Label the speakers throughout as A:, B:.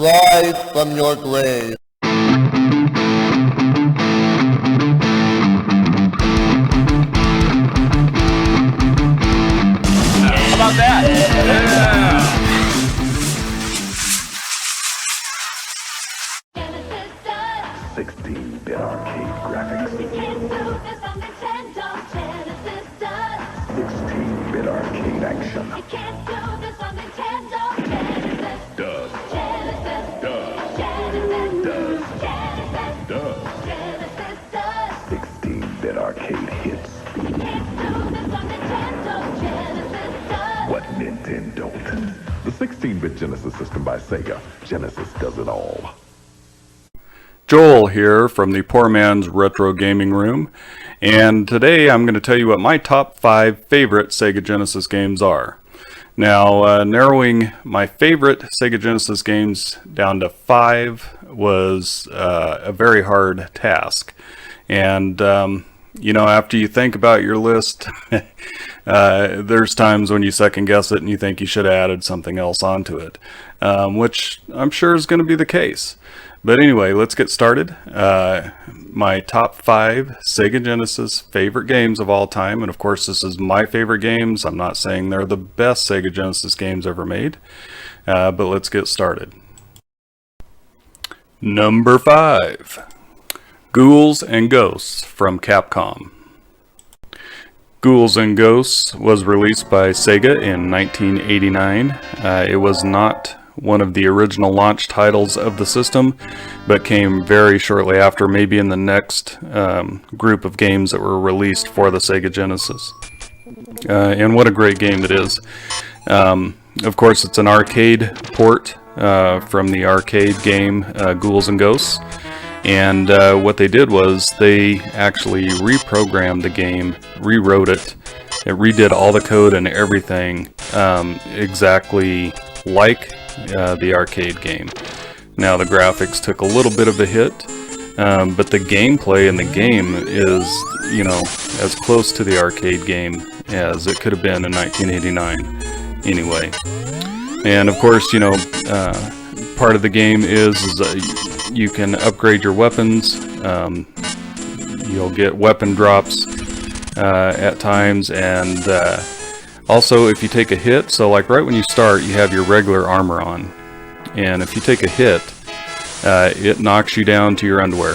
A: Rise from your grave.
B: How about that? Yeah!
C: 16-bit arcade graphics. 16-bit arcade action. Does. 16-bit arcade hits. What Nintendon't? The 16-bit Genesis system by Sega. Genesis does it all.
D: Joel here from the Poor Man's Retro Gaming Room, and today I'm going to tell you what my top 5 favorite Sega Genesis games are. Now, narrowing my favorite Sega Genesis games down to 5 was a very hard task. And, you know, after you think about your list, there's times when you second guess it and you think you should have added something else onto it, which I'm sure is going to be the case. But anyway, let's get started. My top 5 Sega Genesis favorite games of all time, and of course this is my favorite games. I'm not saying they're the best Sega Genesis games ever made, but let's get started. Number 5. Ghouls and Ghosts from Capcom. Ghouls and Ghosts was released by Sega in 1989. It was not one of the original launch titles of the system, but came very shortly after, maybe in the next group of games that were released for the Sega Genesis. And what a great game it is. Of course, it's an arcade port from the arcade game Ghouls and Ghosts. And what they did was they actually reprogrammed the game, rewrote it, it redid all the code and everything exactly like the arcade game. Now the graphics took a little bit of a hit, but the gameplay in the game is, you know, as close to the arcade game as it could have been in 1989 anyway. And of course, you know, part of the game is you can upgrade your weapons. You'll get weapon drops at times, and also, if you take a hit, so like right when you start, you have your regular armor on, and if you take a hit, it knocks you down to your underwear.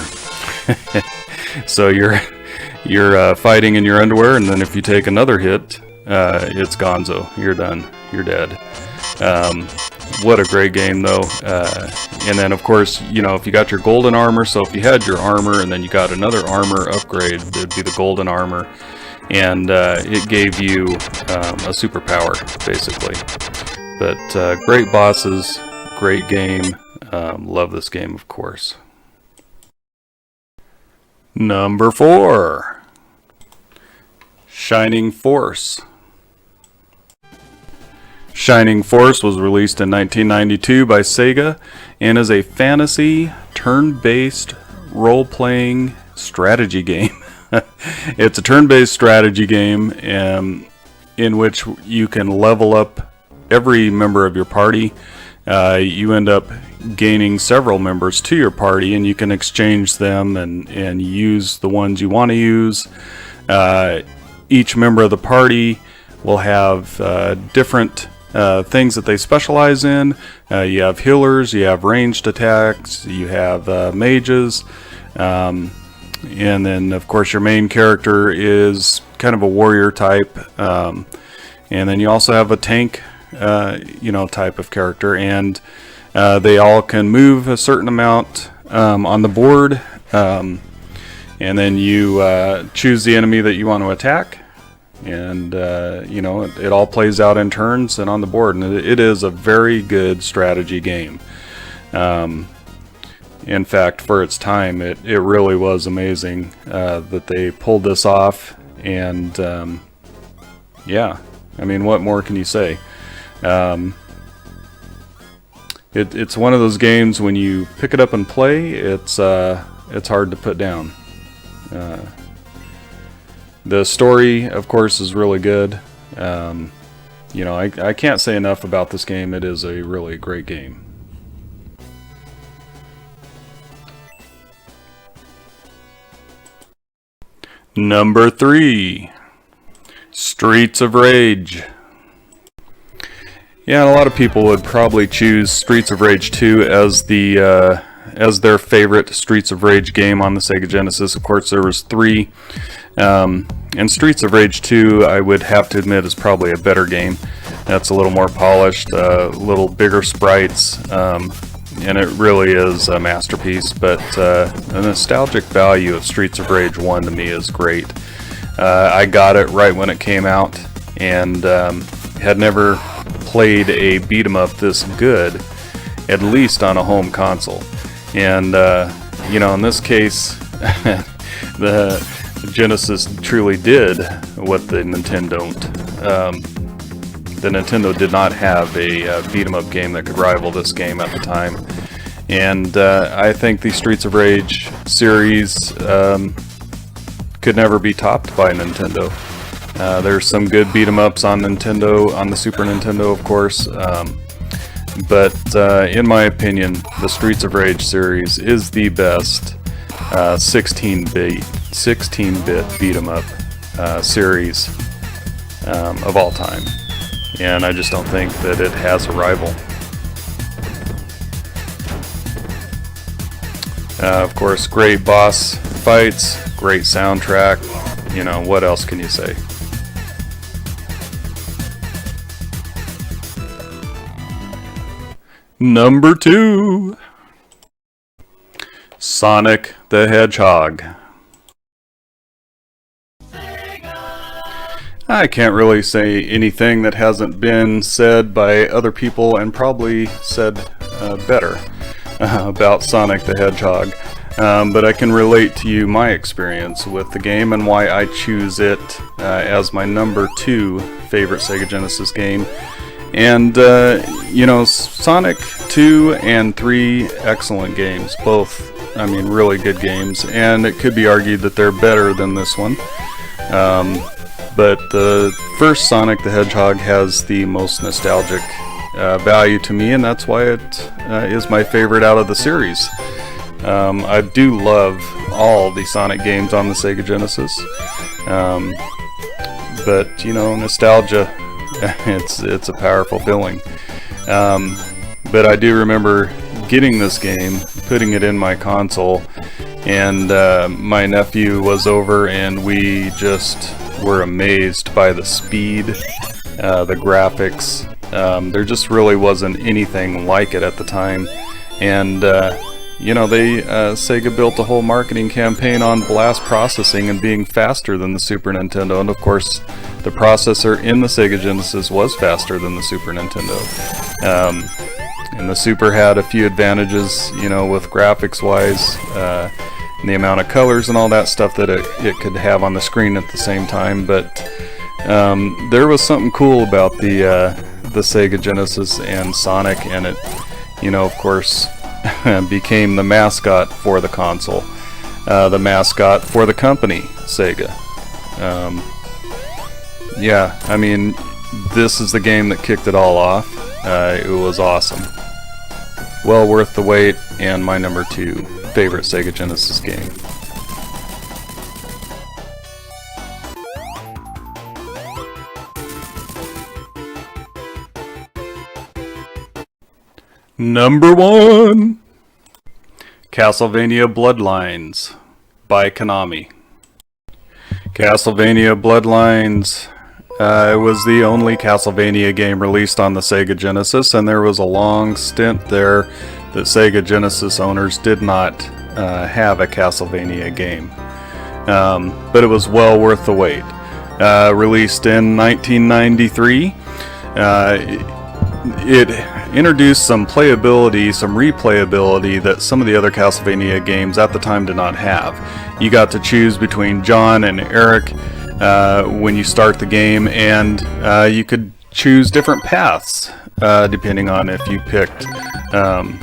D: So you're fighting in your underwear, and then if you take another hit, it's gonzo. You're done. You're dead. What a great game, though. And then, of course, you know, if you got your golden armor, so if you had your armor and then you got another armor upgrade, it'd be the golden armor. And it gave you a superpower, basically. But great bosses, great game. Love this game, of course. Number 4. Shining Force. Shining Force was released in 1992 by Sega and is a fantasy, turn-based, role-playing strategy game. It's a turn-based strategy game in which you can level up every member of your party. You end up gaining several members to your party, and you can exchange them and use the ones you want to use. Each member of the party will have different things that they specialize in. You have healers, you have ranged attacks, you have mages. And then, of course, your main character is kind of a warrior type. And then you also have a tank, you know, type of character. And they all can move a certain amount on the board. And then you choose the enemy that you want to attack. And, you know, it all plays out in turns and on the board. And it is a very good strategy game. In fact, for its time, it really was amazing that they pulled this off, and yeah, I mean, what more can you say? It's one of those games when you pick it up and play, it's hard to put down. The story, of course, is really good. You know, I can't say enough about this game. It is a really great game. Number 3, Streets of Rage. Yeah, a lot of people would probably choose Streets of Rage 2 as their favorite Streets of Rage game on the Sega Genesis. Of course, there was 3, and Streets of Rage 2, I would have to admit, is probably a better game. That's a little more polished, a little bigger sprites, and it really is a masterpiece. But the nostalgic value of Streets of Rage 1 to me is great. I got it right when it came out, and had never played a beat 'em up this good, at least on a home console. And you know, in this case, the Genesis truly did what the Nintendon't. The Nintendo did not have a beat 'em up game that could rival this game at the time. And I think the Streets of Rage series could never be topped by Nintendo. There's some good beat 'em ups on Nintendo, on the Super Nintendo, of course. But in my opinion, the Streets of Rage series is the best 16-bit beat 'em up series of all time, and I just don't think that it has a rival. Of course, great boss fights, great soundtrack. You know, what else can you say? Number 2, Sonic the Hedgehog. I can't really say anything that hasn't been said by other people, and probably said better about Sonic the Hedgehog. But I can relate to you my experience with the game and why I choose it as my number 2 favorite Sega Genesis game. And, you know, Sonic 2 and 3, excellent games. Both, I mean, really good games. And it could be argued that they're better than this one. But the first Sonic the Hedgehog has the most nostalgic value to me, and that's why it is my favorite out of the series. I do love all the Sonic games on the Sega Genesis. But, you know, nostalgia... it's a powerful feeling. But I do remember getting this game, putting it in my console, and my nephew was over, and we just were amazed by the speed, the graphics. There just really wasn't anything like it at the time. And you know, Sega built a whole marketing campaign on blast processing and being faster than the Super Nintendo, and of course the processor in the Sega Genesis was faster than the Super Nintendo. And the Super had a few advantages, you know, with graphics wise, and the amount of colors and all that stuff that it could have on the screen at the same time. But there was something cool about the Sega Genesis and Sonic, and it, you know, of course, became the mascot for the console, the mascot for the company, Sega. Yeah, I mean, this is the game that kicked it all off. It was awesome. Well worth the wait, and my number 2 favorite Sega Genesis game. Number 1, Castlevania Bloodlines by Konami. Castlevania Bloodlines was the only Castlevania game released on the Sega Genesis, and there was a long stint there that Sega Genesis owners did not have a Castlevania game. But it was well worth the wait. Released in 1993, it introduced some playability, some replayability that some of the other Castlevania games at the time did not have. You got to choose between John and Eric when you start the game, and you could choose different paths depending on if you picked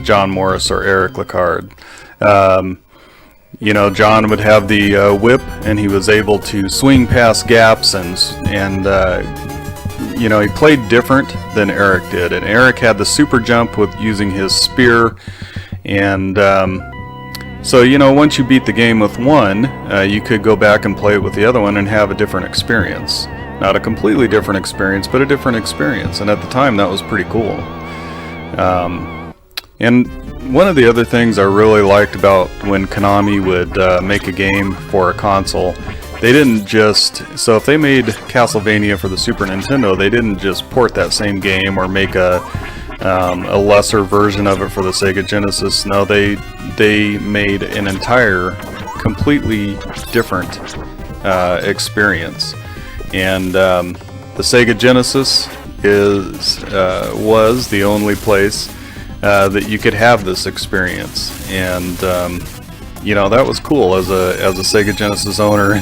D: John Morris or Eric Lacard. You know, John would have the whip, and he was able to swing past gaps, and you know, he played different than Eric did. And Eric had the super jump with using his spear, and So, you know, once you beat the game with one, you could go back and play it with the other one and have a different experience. Not a completely different experience, but a different experience. And at the time, that was pretty cool. And one of the other things I really liked about when Konami would make a game for a console, they didn't just... So if they made Castlevania for the Super Nintendo, they didn't just port that same game or make a lesser version of it for the Sega Genesis. No, they made an entire, completely different experience. And the Sega Genesis was the only place that you could have this experience. And you know, that was cool as a Sega Genesis owner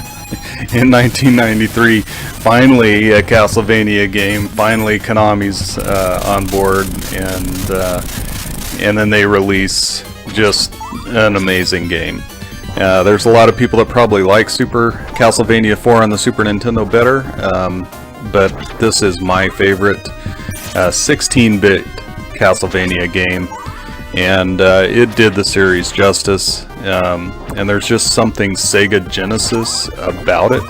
D: in 1993. Finally, a Castlevania game. Finally, Konami's on board, and then they release just an amazing game. There's a lot of people that probably like Super Castlevania 4 on the Super Nintendo better, but this is my favorite 16-bit Castlevania game, and it did the series justice. And there's just something Sega Genesis about it,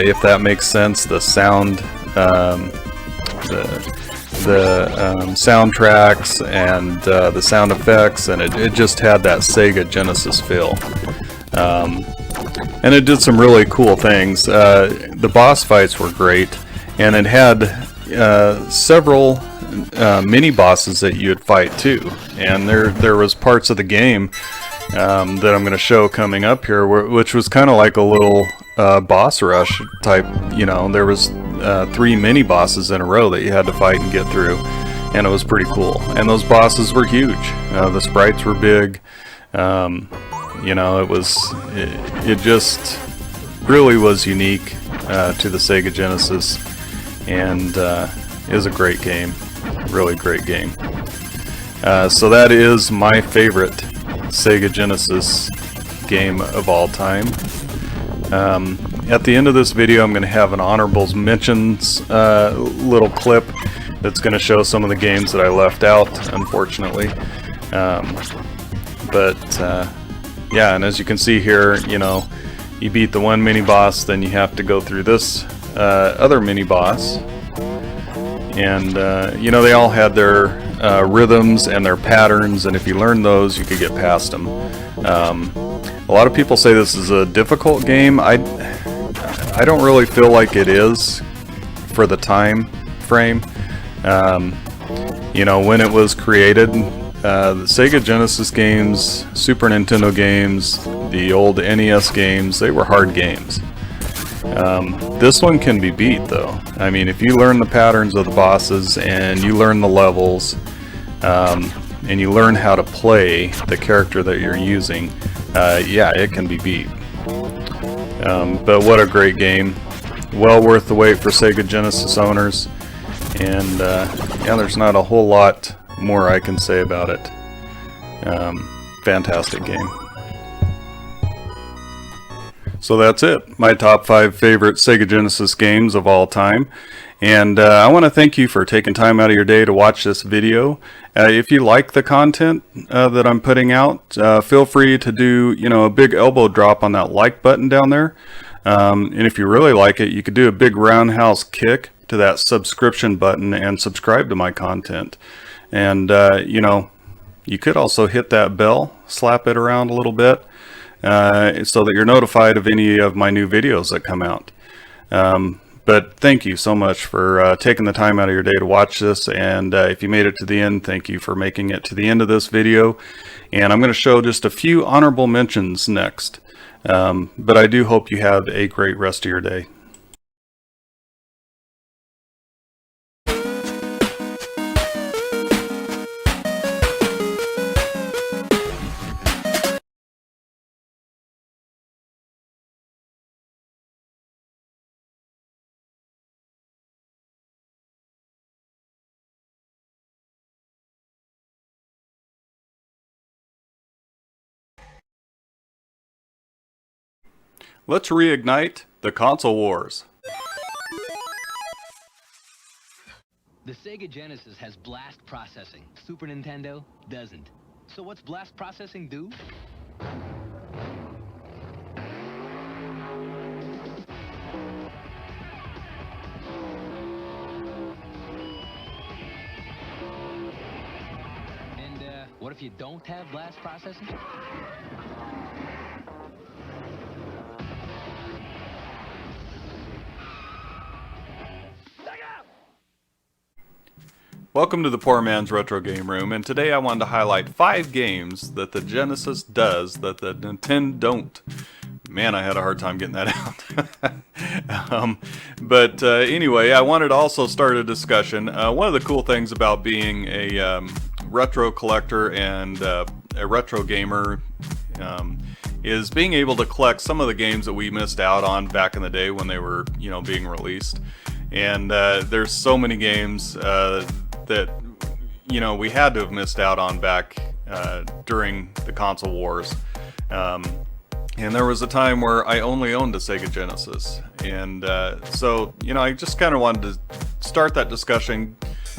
D: if that makes sense. The sound, the soundtracks, and the sound effects, and it just had that Sega Genesis feel. And it did some really cool things. The boss fights were great, and it had several mini bosses that you'd fight too. And there was parts of the game that I'm going to show coming up here, which was kind of like a little boss rush type. You know, there was 3 mini bosses in a row that you had to fight and get through, and it was pretty cool. And those bosses were huge. The sprites were big. You know, it just really was unique to the Sega Genesis, and is a great game, really great game. So that is my favorite Sega Genesis game of all time. At the end of this video, I'm going to have an honorables mentions little clip that's going to show some of the games that I left out, unfortunately. Yeah, and as you can see here, you know, you beat the one mini boss, then you have to go through this other mini boss. And you know, they all had their rhythms and their patterns, and if you learn those, you could get past them. A lot of people say this is a difficult game. I don't really feel like it is for the time frame. You know, when it was created, the Sega Genesis games, Super Nintendo games, the old NES games, they were hard games. This one can be beat though. I mean, if you learn the patterns of the bosses and you learn the levels, and you learn how to play the character that you're using, yeah, it can be beat. But what a great game. Well worth the wait for Sega Genesis owners. And yeah, there's not a whole lot more I can say about it. Fantastic game. So that's it. My top 5 favorite Sega Genesis games of all time. And I want to thank you for taking time out of your day to watch this video. If you like the content that I'm putting out, feel free to do, you know, a big elbow drop on that like button down there. And if you really like it, you could do a big roundhouse kick to that subscription button and subscribe to my content. And you know, you could also hit that bell, slap it around a little bit, so that you're notified of any of my new videos that come out. But thank you so much for taking the time out of your day to watch this, and if you made it to the end, thank you for making it to the end of this video. And I'm going to show just a few honorable mentions next, but I do hope you have a great rest of your day. Let's reignite the console wars.
E: The Sega Genesis has blast processing. Super Nintendo doesn't. So what's blast processing do? What if you don't have blast processing?
D: Welcome to the Poor Man's Retro Game Room, and today I wanted to highlight 5 games that the Genesis does that the Nintendon't. Man, I had a hard time getting that out. Anyway, I wanted to also start a discussion. One of the cool things about being a retro collector and a retro gamer is being able to collect some of the games that we missed out on back in the day when they were, being released. And there's so many games that we had to have missed out on back during the console wars. And there was a time where I only owned a Sega Genesis. And so, I just kind of wanted to start that discussion.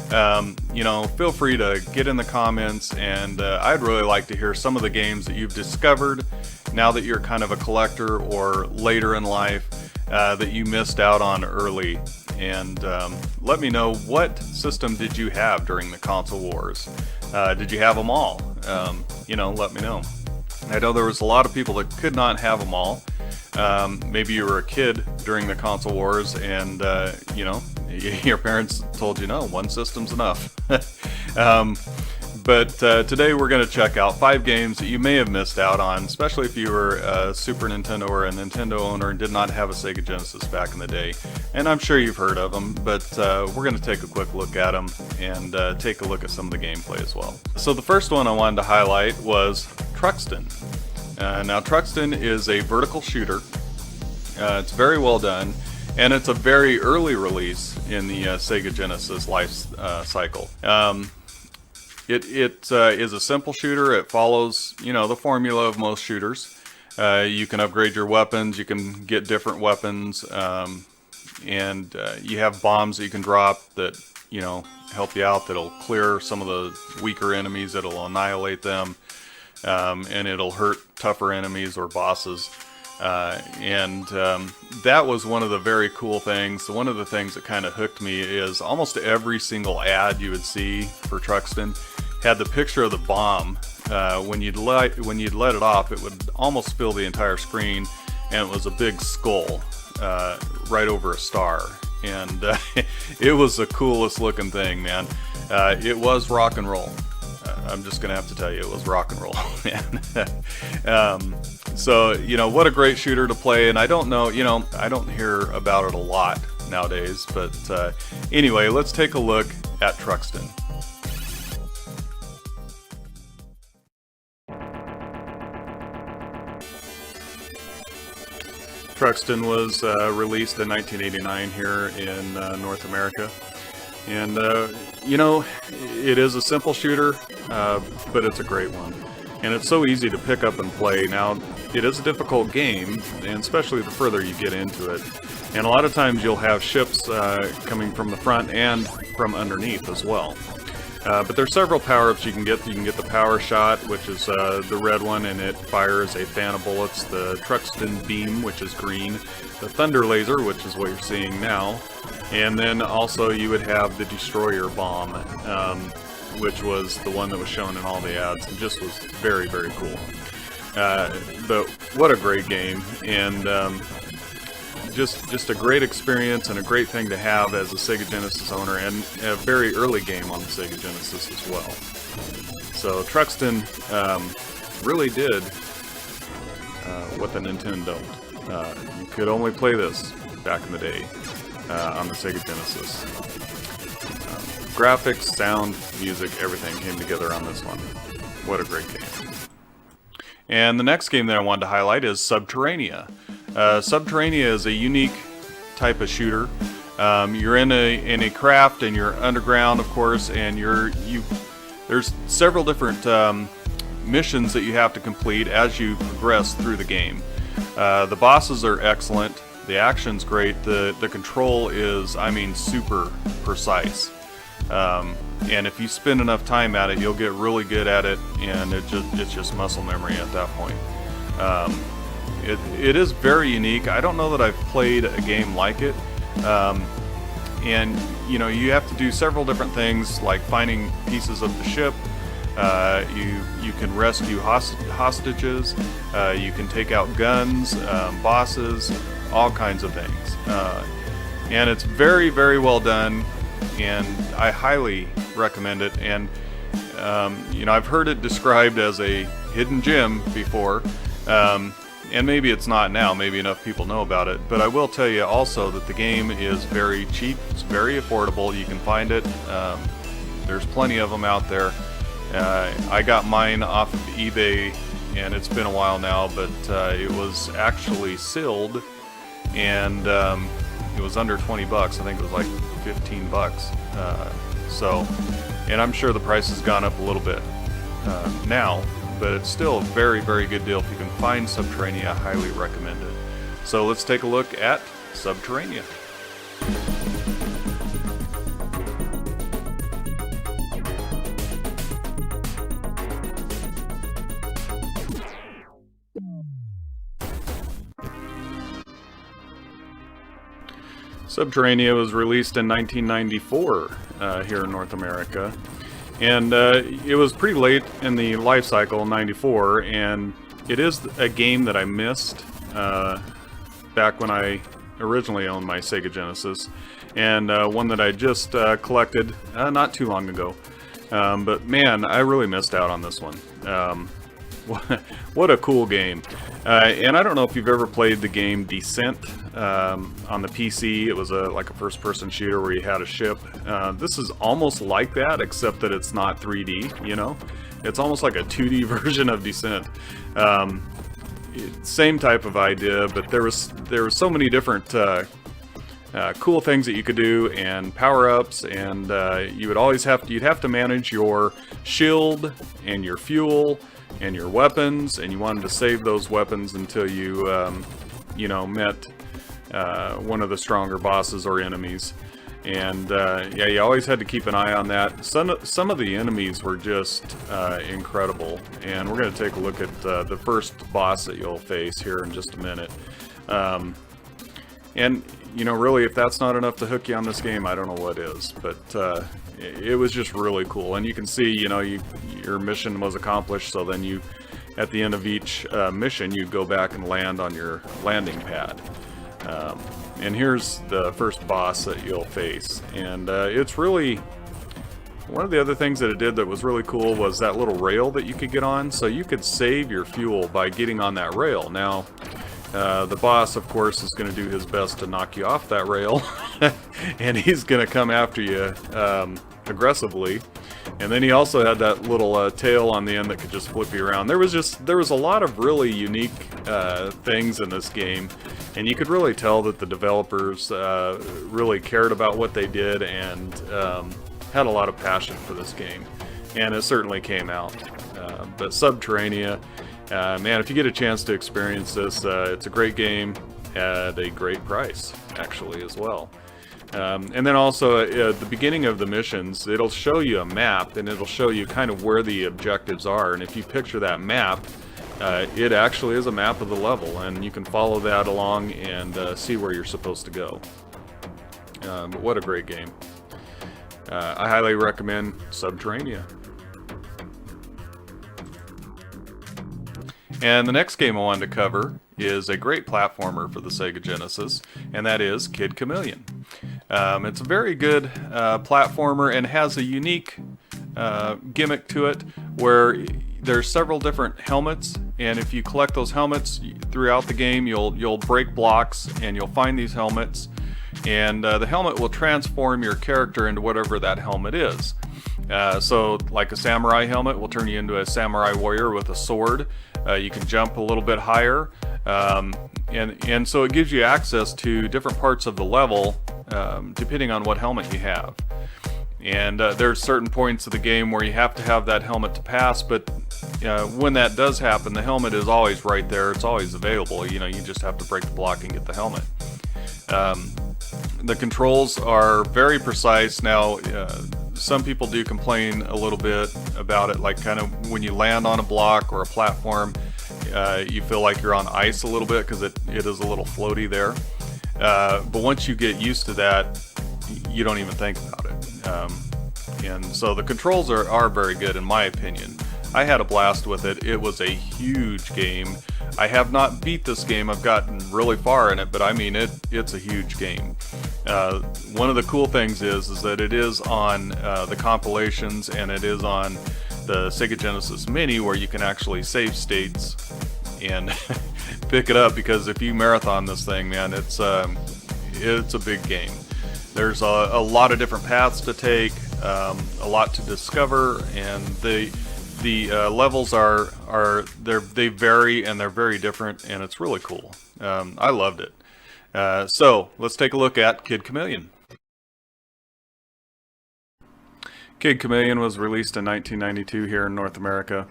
D: Feel free to get in the comments, and I'd really like to hear some of the games that you've discovered now that you're kind of a collector or later in life that you missed out on early. And let me know, what system did you have during the console wars? Did you have them all? Let me know. I know there was a lot of people that could not have them all. Maybe you were a kid during the console wars and, your parents told you, no, one system's enough. But today we're going to check out 5 games that you may have missed out on, especially if you were a Super Nintendo or a Nintendo owner and did not have a Sega Genesis back in the day. And I'm sure you've heard of them, but we're going to take a quick look at them and take a look at some of the gameplay as well. So the first one I wanted to highlight was Truxton. Now Truxton is a vertical shooter. It's very well done, and it's a very early release in the Sega Genesis life cycle. It is a simple shooter. It follows, the formula of most shooters. You can upgrade your weapons. You can get different weapons, and you have bombs that you can drop that, help you out. That'll clear some of the weaker enemies. It'll annihilate them, and it'll hurt tougher enemies or bosses. That was one of the very cool things. One of the things that kind of hooked me is almost every single ad you would see for Truxton had the picture of the bomb. When you'd let it off, it would almost fill the entire screen, and it was a big skull right over a star. And it was the coolest looking thing, man. It was rock and roll. I'm just gonna have to tell you, it was rock and roll, man. So, what a great shooter to play. And I don't know, I don't hear about it a lot nowadays, but anyway, let's take a look at Truxton. Truxton was released in 1989 here in North America. And, it is a simple shooter, but it's a great one. And it's so easy to pick up and play. Now, it is a difficult game, and especially the further you get into it. And a lot of times you'll have ships coming from the front and from underneath as well. But there's several power-ups you can get. You can get the power shot, which is the red one, and it fires a fan of bullets. The Truxton beam, which is green. The thunder laser, which is what you're seeing now. And then also you would have the destroyer bomb, which was the one that was shown in all the ads. It just was very, very cool. But what a great game, and just a great experience and a great thing to have as a Sega Genesis owner, and a very early game on the Sega Genesis as well. So Truxton really did what the Nintendon't. You could only play this back in the day on the Sega Genesis. Graphics, sound, music, everything came together on this one. What a great game. And the next game that I wanted to highlight is Subterranea. Subterranea is a unique type of shooter. You're in a craft, and you're underground, of course, and there's several different missions that you have to complete as you progress through the game. The bosses are excellent. The action's great. The control is, super precise. And if you spend enough time at it, you'll get really good at it, and it's just muscle memory at that point. It is very unique. I don't know that I've played a game like it. And you have to do several different things, like finding pieces of the ship, You can rescue hostages. You can take out guns, bosses, all kinds of things. And it's very, very well done, and I highly recommend it. And I've heard it described as a hidden gem before, and maybe it's not now. Maybe enough people know about it. But I will tell you also that the game is very cheap. It's very affordable. You can find it. There's plenty of them out there. I got mine off of eBay, and it's been a while now, but it was actually sealed, and it was under 20 bucks. I think it was like 15 bucks. And I'm sure the price has gone up a little bit now, but it's still a very, very good deal. If you can find Subterranea, I highly recommend it. So let's take a look at Subterranea. Subterranea was released in 1994 here in North America, and it was pretty late in the life cycle in 94, and it is a game that I missed back when I originally owned my Sega Genesis, and one that I just collected not too long ago. But man, I really missed out on this one. What a cool game. And I don't know if you've ever played the game Descent on the PC. It was like a first-person shooter where you had a ship. This is almost like that, except that it's not 3D, you know? It's almost like a 2D version of Descent. Same type of idea, but there was so many different cool things that you could do, and power-ups, and you'd have to manage your shield and your fuel and your weapons, and you wanted to save those weapons until you met one of the stronger bosses or enemies. And yeah, you always had to keep an eye on that. Some of the enemies were just incredible, and we're going to take a look at the first boss that you'll face here in just a minute. And really, if that's not enough to hook you on this game, I don't know what is. But it was just really cool, and you can see, your mission was accomplished. So then at the end of each mission, you go back and land on your landing pad. And here's the first boss that you'll face, and it's really one of the other things that it did that was really cool was that little rail that you could get on, so you could save your fuel by getting on that rail. Now, the boss, of course, is going to do his best to knock you off that rail, and he's going to come after you aggressively. And then he also had that little tail on the end that could just flip you around. There was a lot of really unique things in this game, and you could really tell that the developers really cared about what they did and had a lot of passion for this game, and it certainly came out. But Subterranea, man, if you get a chance to experience this, it's a great game at a great price, actually, as well. And then also at the beginning of the missions, it'll show you a map, and it'll show you kind of where the objectives are. And if you picture that map, it actually is a map of the level, and you can follow that along and see where you're supposed to go. But what a great game. I highly recommend Subterranea. And the next game I wanted to cover is a great platformer for the Sega Genesis, and that is Kid Chameleon. It's a very good platformer and has a unique gimmick to it where there's several different helmets, and if you collect those helmets throughout the game, you'll break blocks and you'll find these helmets, and the helmet will transform your character into whatever that helmet is. So like a samurai helmet will turn you into a samurai warrior with a sword. You can jump a little bit higher, and so it gives you access to different parts of the level depending on what helmet you have. And there's certain points of the game where you have to have that helmet to pass, but when that does happen, the helmet is always right there. It's always available. You just have to break the block and get the helmet. The controls are very precise. Now, some people do complain a little bit about it, like kind of when you land on a block or a platform, you feel like you're on ice a little bit because it is a little floaty there. But once you get used to that, you don't even think about it. And so the controls are very good in my opinion. I had a blast with it. It was a huge game. I have not beat this game. I've gotten really far in it, but I mean it's a huge game. One of the cool things is that it is on the compilations, and it is on the Sega Genesis Mini, where you can actually save states and pick it up, because if you marathon this thing, man, it's a big game. There's a lot of different paths to take, a lot to discover, and the levels they vary, and they're very different, and it's really cool. I loved it. So let's take a look at Kid Chameleon. Kid Chameleon was released in 1992 here in North America,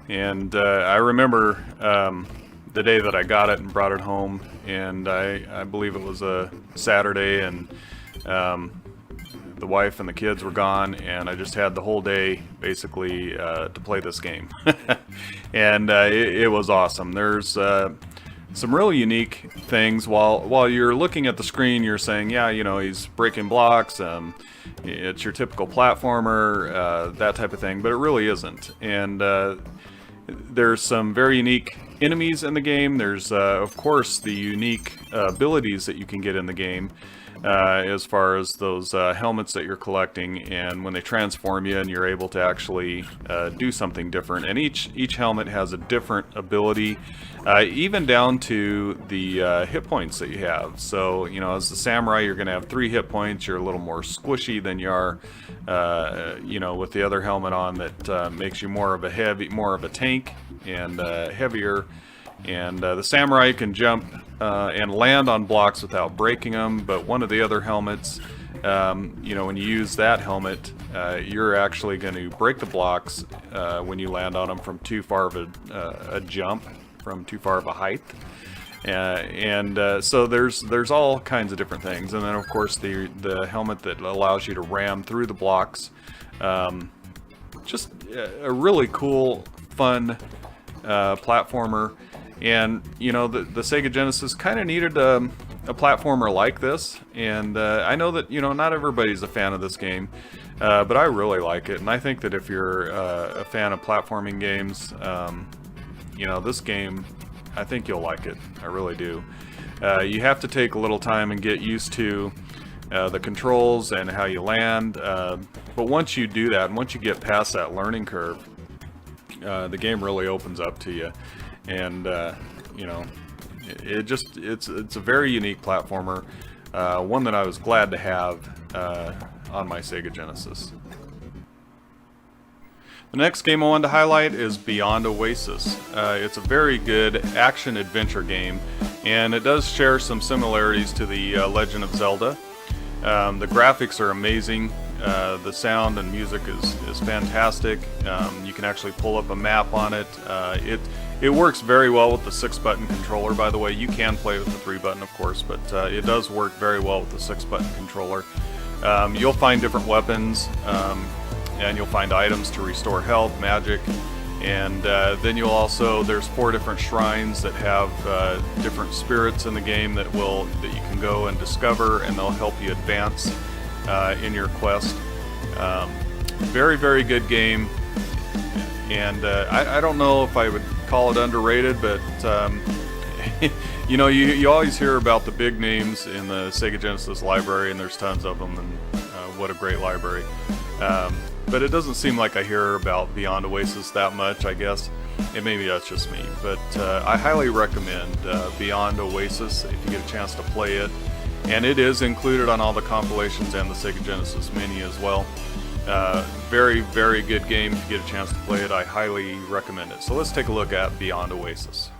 D: and I remember the day that I got it and brought it home, and I believe it was a Saturday, and the wife and the kids were gone, and I just had the whole day basically to play this game. And it was awesome. There's some really unique things. While you're looking at the screen, you're saying, yeah, you know, he's breaking blocks, it's your typical platformer, that type of thing, but it really isn't. And there's some very unique enemies in the game. There's of course the unique abilities that you can get in the game, as far as those helmets that you're collecting, and when they transform you and you're able to actually do something different. And each helmet has a different ability, even down to the hit points that you have. So, you know, as the samurai, you're going to have 3 hit points. You're a little more squishy than you are, you know, with the other helmet on that makes you more of a tank and heavier. And the samurai can jump and land on blocks without breaking them, but one of the other helmets, you know, when you use that helmet, you're actually going to break the blocks when you land on them from too far of a jump, from too far of a height. So there's all kinds of different things. And then of course the helmet that allows you to ram through the blocks. Just a really cool, fun platformer. And you know, the Sega Genesis kind of needed a platformer like this, and I know that, you know, not everybody's a fan of this game, but I really like it. And I think that if you're a fan of platforming games, you know, this game, I think you'll like it. I really do. You have to take a little time and get used to the controls and how you land, but once you do that, and once you get past that learning curve, the game really opens up to you. And you know, it's a very unique platformer, one that I was glad to have on my Sega Genesis. The next game I wanted to highlight is Beyond Oasis. It's a very good action-adventure game, and it does share some similarities to the Legend of Zelda. The graphics are amazing. The sound and music is fantastic. You can actually pull up a map on it. It works very well with the 6-button controller, by the way. You can play with the 3-button, of course, but it does work very well with the 6-button controller. You'll find different weapons, and you'll find items to restore health, magic, and then you'll also, there's 4 different shrines that have different spirits in the game that you can go and discover, and they'll help you advance in your quest. Very, very good game, and I don't know if I would call it underrated, but you know, you always hear about the big names in the Sega Genesis library, and there's tons of them, and what a great library. But it doesn't seem like I hear about Beyond Oasis that much, I guess. And maybe that's just me, but I highly recommend Beyond Oasis if you get a chance to play it. And it is included on all the compilations and the Sega Genesis Mini as well. Very, very good game. If you get a chance to play it, I highly recommend it. So let's take a look at Beyond Oasis.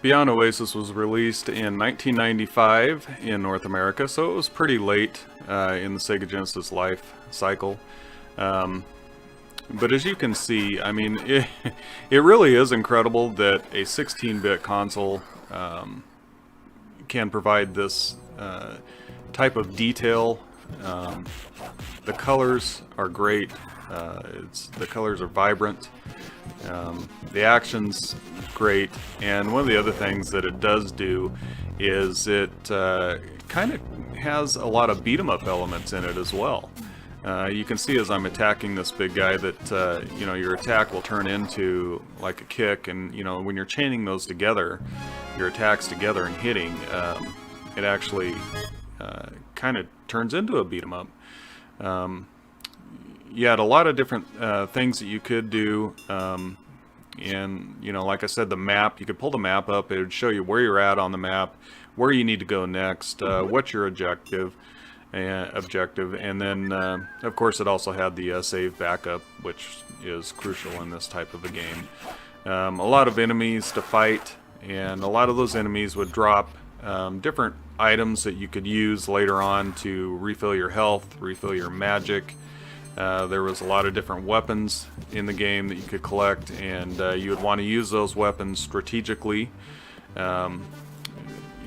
D: Beyond Oasis was released in 1995 in North America, so it was pretty late in the Sega Genesis life cycle. But as you can see, I mean, it really is incredible that a 16-bit console can provide this type of detail. The colors are great. The colors are vibrant. The action's great. And one of the other things that it does do is it kind of has a lot of beat-em-up elements in it as well. You can see as I'm attacking this big guy that, you know, your attack will turn into like a kick, and, you know, when you're chaining those together, your attacks together and hitting, it actually kind of turns into a beat 'em up. You had a lot of different things that you could do, and, you know, like I said, the map, you could pull the map up, it would show you where you're at on the map, where you need to go next, what's your objective, and then of course it also had the save backup, which is crucial in this type of a game. A lot of enemies to fight, and a lot of those enemies would drop different items that you could use later on to refill your health, refill your magic. There was a lot of different weapons in the game that you could collect, and you would want to use those weapons strategically,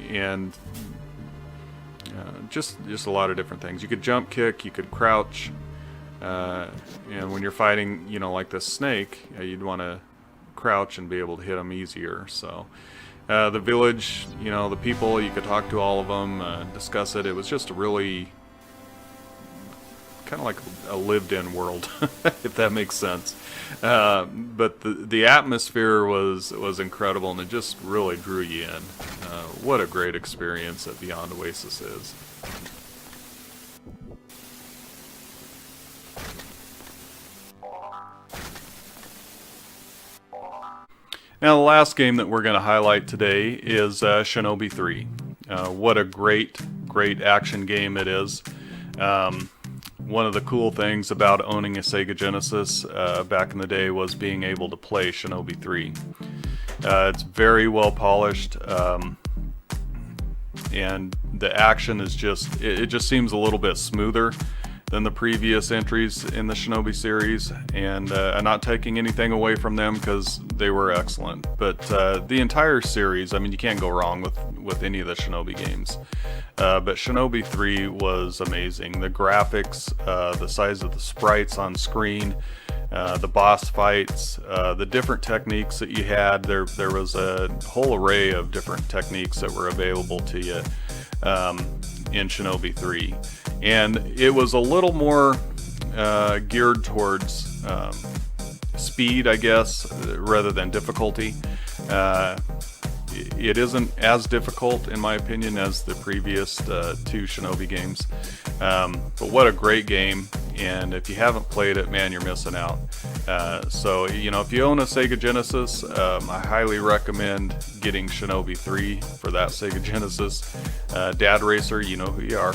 D: and just a lot of different things. You could jump kick, you could crouch, and when you're fighting, you know, like this snake, you'd want to crouch and be able to hit them easier. So the village, you know, the people, you could talk to all of them, discuss it. It was just a really kind of like a lived-in world, if that makes sense. But the atmosphere was incredible, and it just really drew you in. What a great experience that Beyond Oasis is. Now, the last game that we're going to highlight today is Shinobi 3. What a great action game it is. One of the cool things about owning a Sega Genesis back in the day was being able to play Shinobi 3. It's very well polished, and the action is just, it just seems a little bit smoother than the previous entries in the Shinobi series, and I'm not taking anything away from them because they were excellent. But the entire series, I mean, you can't go wrong with any of the Shinobi games. But Shinobi 3 was amazing. The graphics, the size of the sprites on screen, the boss fights, the different techniques that you had. There was a whole array of different techniques that were available to you in Shinobi 3. And it was a little more geared towards speed, I guess, rather than difficulty. It isn't as difficult, in my opinion, as the previous two Shinobi games. But what a great game, and if you haven't played it, man, you're missing out. So, you know, if you own a Sega Genesis, I highly recommend getting Shinobi 3 for that Sega Genesis. Dad Racer, you know who you are.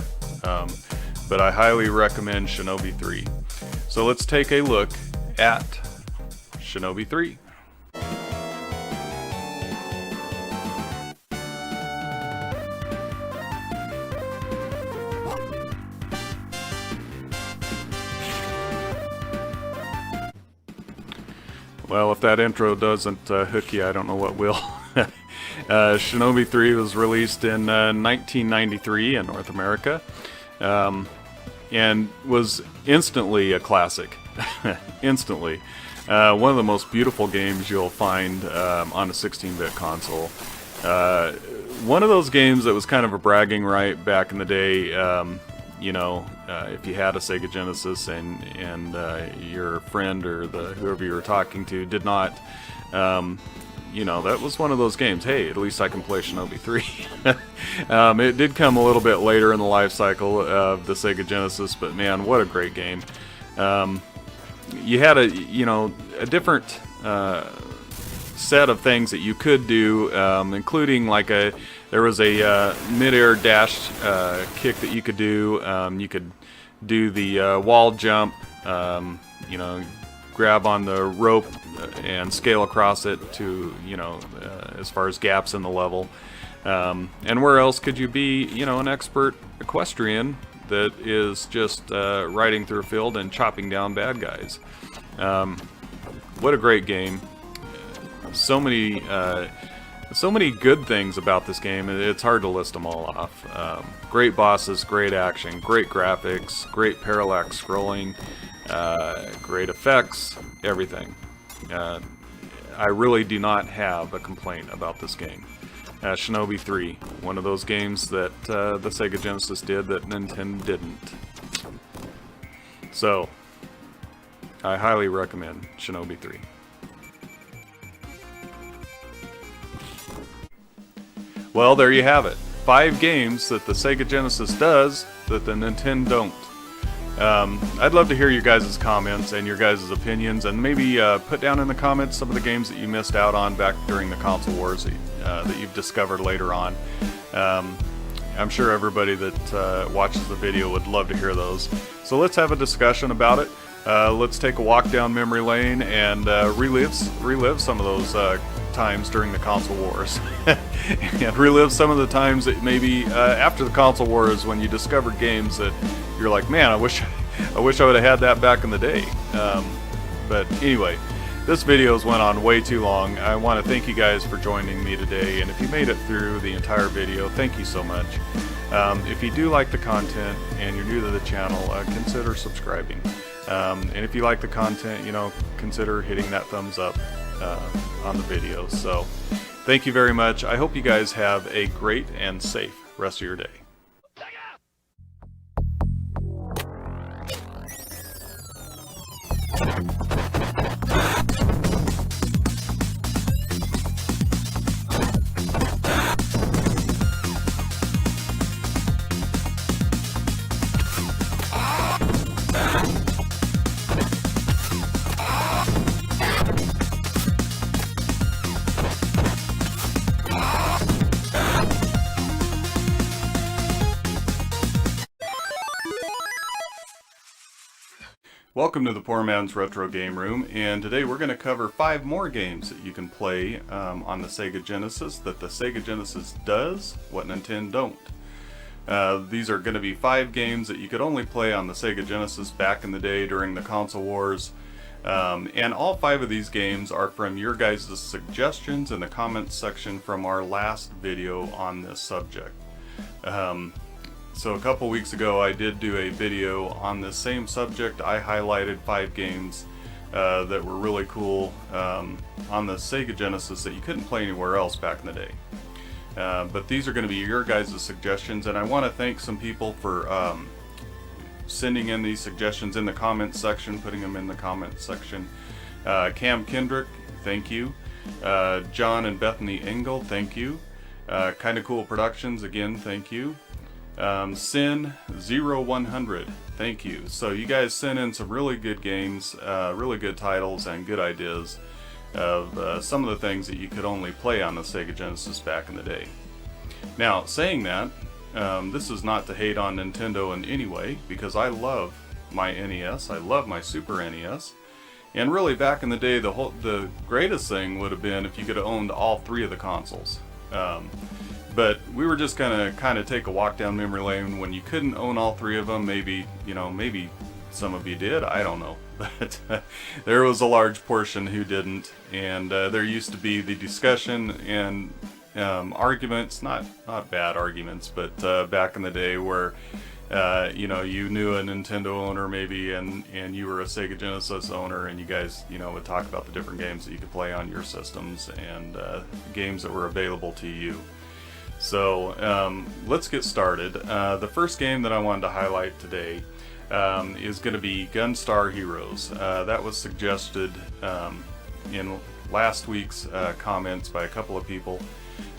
D: But I highly recommend Shinobi 3. So let's take a look at Shinobi 3. Well, if that intro doesn't hook you, I don't know what will. Shinobi 3 was released in 1993 in North America, and was instantly a classic. Instantly. One of the most beautiful games you'll find on a 16-bit console. One of those games that was kind of a bragging right back in the day. You know, if you had a Sega Genesis and your friend or whoever you were talking to did not, you know, that was one of those games. Hey, at least I can play Shinobi 3. It did come a little bit later in the life cycle of the Sega Genesis, but man, what a great game. You had a different set of things that you could do, including like there was a mid-air dash kick that you could do. You could do the wall jump, you know, grab on the rope and scale across it to, you know, as far as gaps in the level. And where else could you be, you know, an expert equestrian that is just riding through a field and chopping down bad guys? What a great game. So many good things about this game. It's hard to list them all off. Great bosses, great action, great graphics, great parallax scrolling, great effects, everything. I really do not have a complaint about this game. Shinobi 3, one of those games that the Sega Genesis did that Nintendo didn't. So, I highly recommend Shinobi 3. Well, there you have it. 5 games that the Sega Genesis does that the Nintendon't. I'd love to hear your guys' comments and your guys' opinions, and maybe put down in the comments some of the games that you missed out on back during the console wars that you've discovered later on. I'm sure everybody that watches the video would love to hear those. So let's have a discussion about it. Let's take a walk down memory lane and relive some of those times during the console wars. And relive some of the times that maybe after the console wars when you discovered games that you're like, man, I wish I would have had that back in the day. But anyway, this video's went on way too long. I want to thank you guys for joining me today, and if you made it through the entire video, thank you so much. If you do like the content and you're new to the channel, consider subscribing. And if you like the content, consider hitting that thumbs up on the video. So thank you very much. I hope you guys have a great and safe rest of your day. Welcome to the Poor Man's Retro Game Room, and today we're going to cover 5 more games that you can play on the Sega Genesis that the Sega Genesis does what Nintendo don't. These are going to be 5 games that you could only play on the Sega Genesis back in the day during the console wars, and all 5 of these games are from your guys' suggestions in the comments section from our last video on this subject. So a couple weeks ago I did do a video on the same subject. I highlighted 5 games that were really cool on the Sega Genesis that you couldn't play anywhere else back in the day. But these are going to be your guys' suggestions, and I want to thank some people for sending in these suggestions in the comments section, putting them in the comments section. Cam Kendrick, thank you. John and Bethany Engel, thank you. Kinda Cool Productions, again, thank you. Sin 0100, thank you. So you guys sent in some really good games, really good titles, and good ideas of some of the things that you could only play on the Sega Genesis back in the day. Now, saying that, this is not to hate on Nintendo in any way, because I love my NES, I love my Super NES, and really back in the day the greatest thing would have been if you could have owned all 3 of the consoles. But we were just gonna kind of take a walk down memory lane when you couldn't own all 3 of them. Maybe, maybe some of you did, I don't know. But there was a large portion who didn't, and there used to be the discussion and arguments, not bad arguments, but back in the day where you knew a Nintendo owner maybe, and you were a Sega Genesis owner, and you guys would talk about the different games that you could play on your systems and games that were available to you. So let's get started. The first game that I wanted to highlight today is going to be Gunstar Heroes. That was suggested in last week's comments by a couple of people.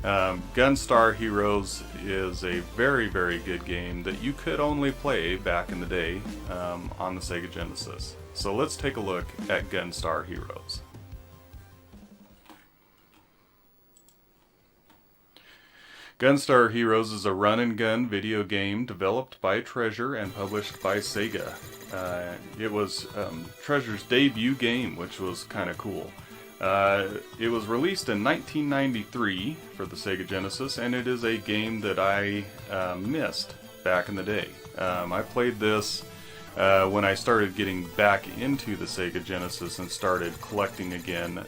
D: Gunstar Heroes is a very, very good game that you could only play back in the day on the Sega Genesis. So let's take a look at Gunstar Heroes. Gunstar Heroes is a run-and-gun video game developed by Treasure and published by Sega. It was Treasure's debut game, which was kind of cool. It was released in 1993 for the Sega Genesis, and it is a game that I missed back in the day. I played this when I started getting back into the Sega Genesis and started collecting again.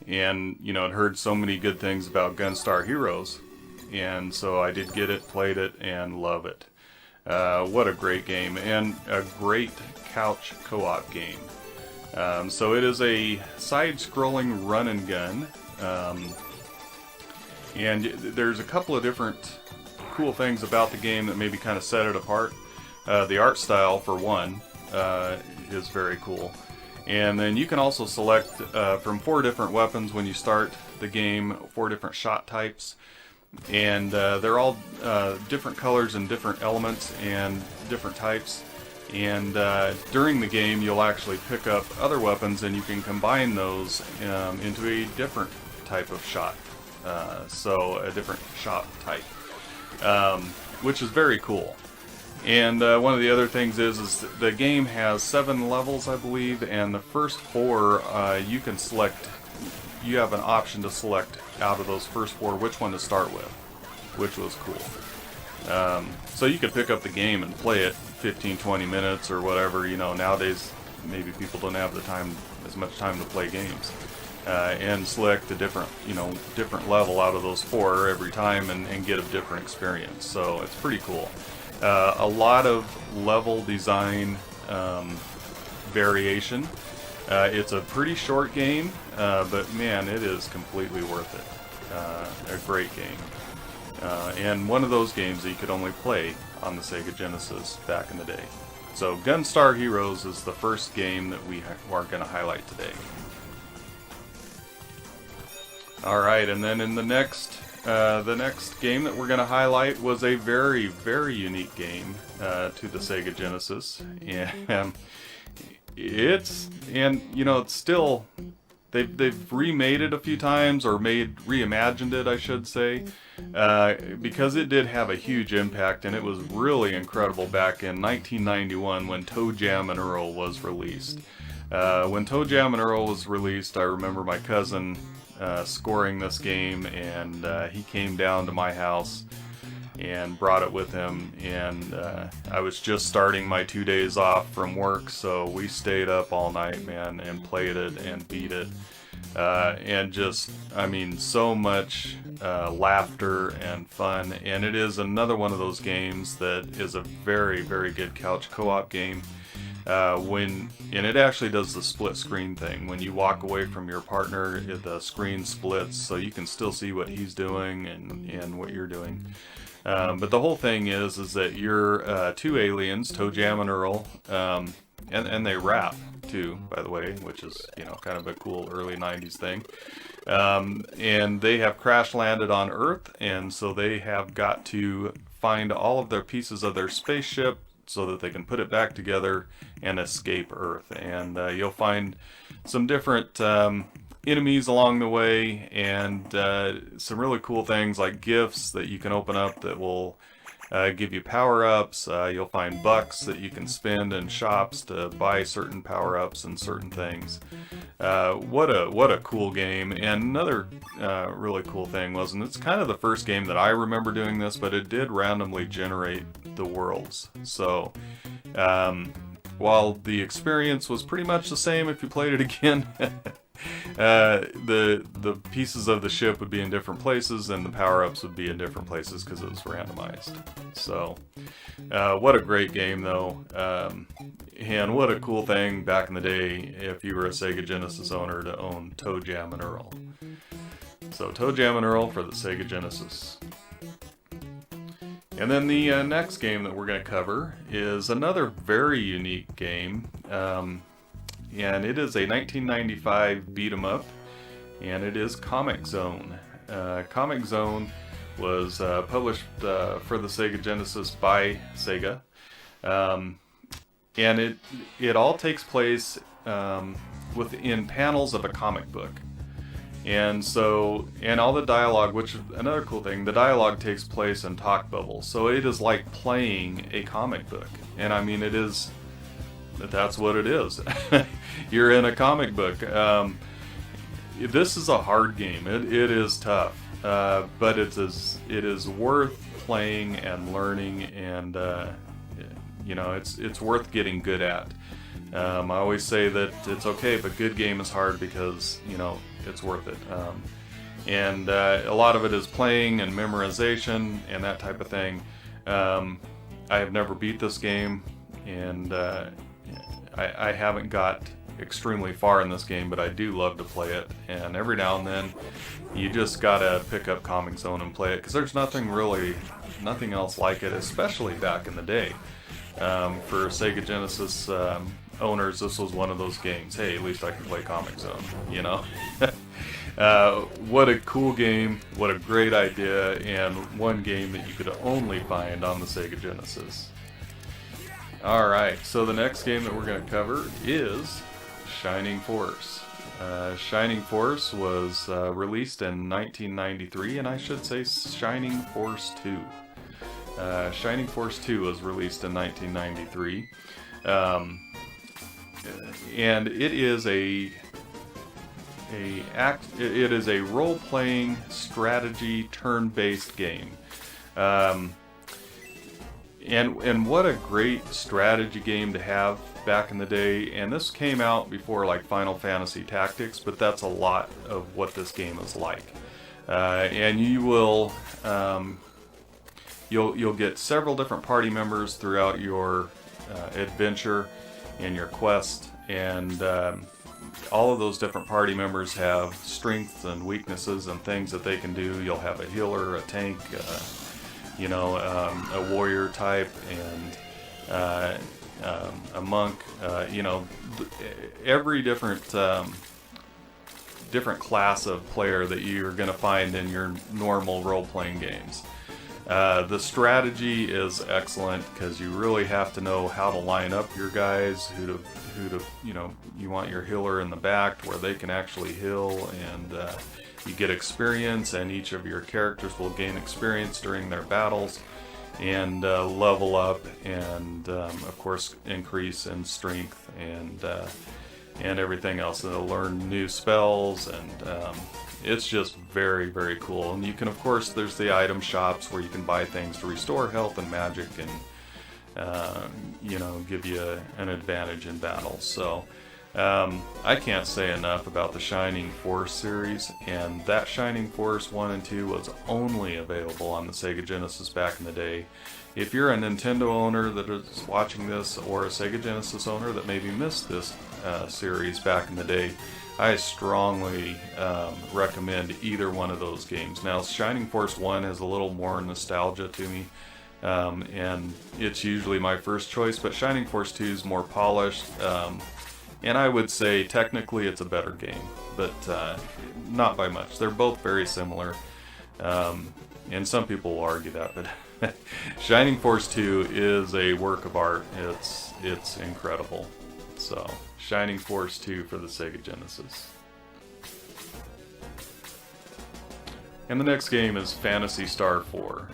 D: And, you know, I'd heard so many good things about Gunstar Heroes. And so I did get it, played it, and love it. What a great game, and a great couch co-op game. So it is a side-scrolling run and gun. And there's a couple of different cool things about the game that maybe kind of set it apart. The art style, for one, is very cool. And then you can also select from 4 different weapons when you start the game, 4 different shot types. And they're all different colors and different elements and different types. And during the game, you'll actually pick up other weapons, and you can combine those into a different type of shot. So a different shot type, which is very cool. And one of the other things is the game has 7 levels, I believe, and the first 4 you can select. You have an option to select out of those first 4 which one to start with, which was cool. So you could pick up the game and play it 15-20 minutes or whatever. You know, nowadays maybe people don't have the time, as much time to play games, and select a different level out of those 4 every time and get a different experience. So it's pretty cool. A lot of level design variation. It's a pretty short game, but man, it is completely worth it. A great game. And one of those games that you could only play on the Sega Genesis back in the day. So Gunstar Heroes is the first game that we are going to highlight today. Alright, and then in the next game that we're going to highlight was a very, very unique game to the Sega Genesis. And it's still, they've remade it a few times, or reimagined it, I should say, because it did have a huge impact, and it was really incredible back in 1991 when Toe Jam and Earl was released. When Toe Jam and Earl was released, I remember my cousin scoring this game, and he came down to my house and brought it with him, and I was just starting my 2 days off from work, so we stayed up all night, man, and played it and beat it, and just, I mean, so much laughter and fun. And it is another one of those games that is a very, very good couch co-op game. And it actually does the split screen thing. When you walk away from your partner, the screen splits, so you can still see what he's doing and what you're doing. But the whole thing is that you're 2 aliens, Toe Jam and Earl, and they rap too, by the way, which is, you know, kind of a cool early 90s thing. And they have crash landed on Earth, and so they have got to find all of their pieces of their spaceship so that they can put it back together and escape Earth. And you'll find some different enemies along the way, and some really cool things like gifts that you can open up that will give you power-ups. You'll find bucks that you can spend in shops to buy certain power-ups and certain things. What a cool game. And another really cool thing was, and it's kind of the first game that I remember doing this, but it did randomly generate the worlds. So while the experience was pretty much the same if you played it again, the pieces of the ship would be in different places, and the power-ups would be in different places because it was randomized. So what a great game, though, and what a cool thing back in the day if you were a Sega Genesis owner to own Toe Jam and Earl. So Toe Jam and Earl for the Sega Genesis. And then the next game that we're going to cover is another very unique game. And it is a 1995 beat-em-up, and it is Comix Zone. Comix Zone was published for the Sega Genesis by Sega, and it all takes place within panels of a comic book. And so, and all the dialogue, which is another cool thing, the dialogue takes place in talk bubbles. So it is like playing a comic book. And I mean, that's what it is. You're in a comic book. This is a hard game. It is tough, but it is worth playing and learning, and you know, it's worth getting good at. I always say that it's okay, but good game is hard because, you know, it's worth it. And a lot of it is playing and memorization and that type of thing. I have never beat this game, and I haven't got extremely far in this game, but I do love to play it. And every now and then, you just gotta pick up Coming Zone and play it, because there's nothing else like it, especially back in the day. For Sega Genesis owners, this was one of those games. Hey, at least I can play Comic Zone, you know? What a cool game, what a great idea, and one game that you could only find on the Sega Genesis. Alright, so the next game that we're going to cover is Shining Force. Shining Force was released in 1993, and I should say Shining Force 2. Shining Force 2 was released in 1993. And it is a role-playing strategy turn-based game. And what a great strategy game to have back in the day. And this came out before like Final Fantasy Tactics, but that's a lot of what this game is like. And you will you'll get several different party members throughout your adventure and your quest, and all of those different party members have strengths and weaknesses and things that they can do. You'll have a healer, a tank, a warrior type, and a monk. Every different class of player that you're going to find in your normal role-playing games. The strategy is excellent because you really have to know how to line up your guys, who to you want your healer in the back where they can actually heal, and you get experience, and each of your characters will gain experience during their battles and level up, and of course increase in strength and everything else. They'll learn new spells, and it's just very, very cool. And you can, of course, there's the item shops where you can buy things to restore health and magic and give you an advantage in battle. So I can't say enough about the Shining Force series, and that Shining Force 1 and 2 was only available on the Sega Genesis back in the day. If you're a Nintendo owner that is watching this, or a Sega Genesis owner that maybe missed this series back in the day, I strongly recommend either one of those games. Now, Shining Force 1 has a little more nostalgia to me, and it's usually my first choice, but Shining Force 2 is more polished, and I would say technically it's a better game, but not by much. They're both very similar, and some people will argue that, but Shining Force 2 is a work of art. It's incredible. So, Shining Force 2 for the Sega Genesis. And the next game is Phantasy Star 4.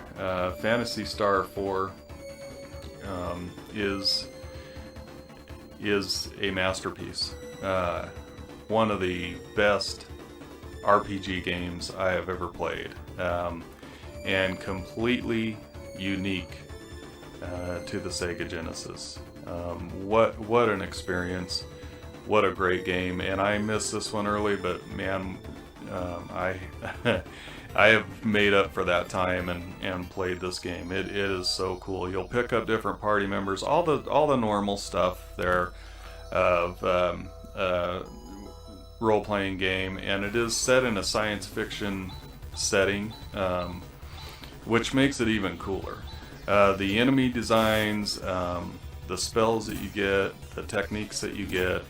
D: Phantasy Star 4 is a masterpiece. One of the best RPG games I have ever played, and completely unique to the Sega Genesis. What an experience! What a great game! And I missed this one early, but man, I I have made up for that time and played this game. It is so cool. You'll pick up different party members, all the normal stuff there of role-playing game, and it is set in a science fiction setting, which makes it even cooler. The enemy designs, the spells that you get, the techniques that you get,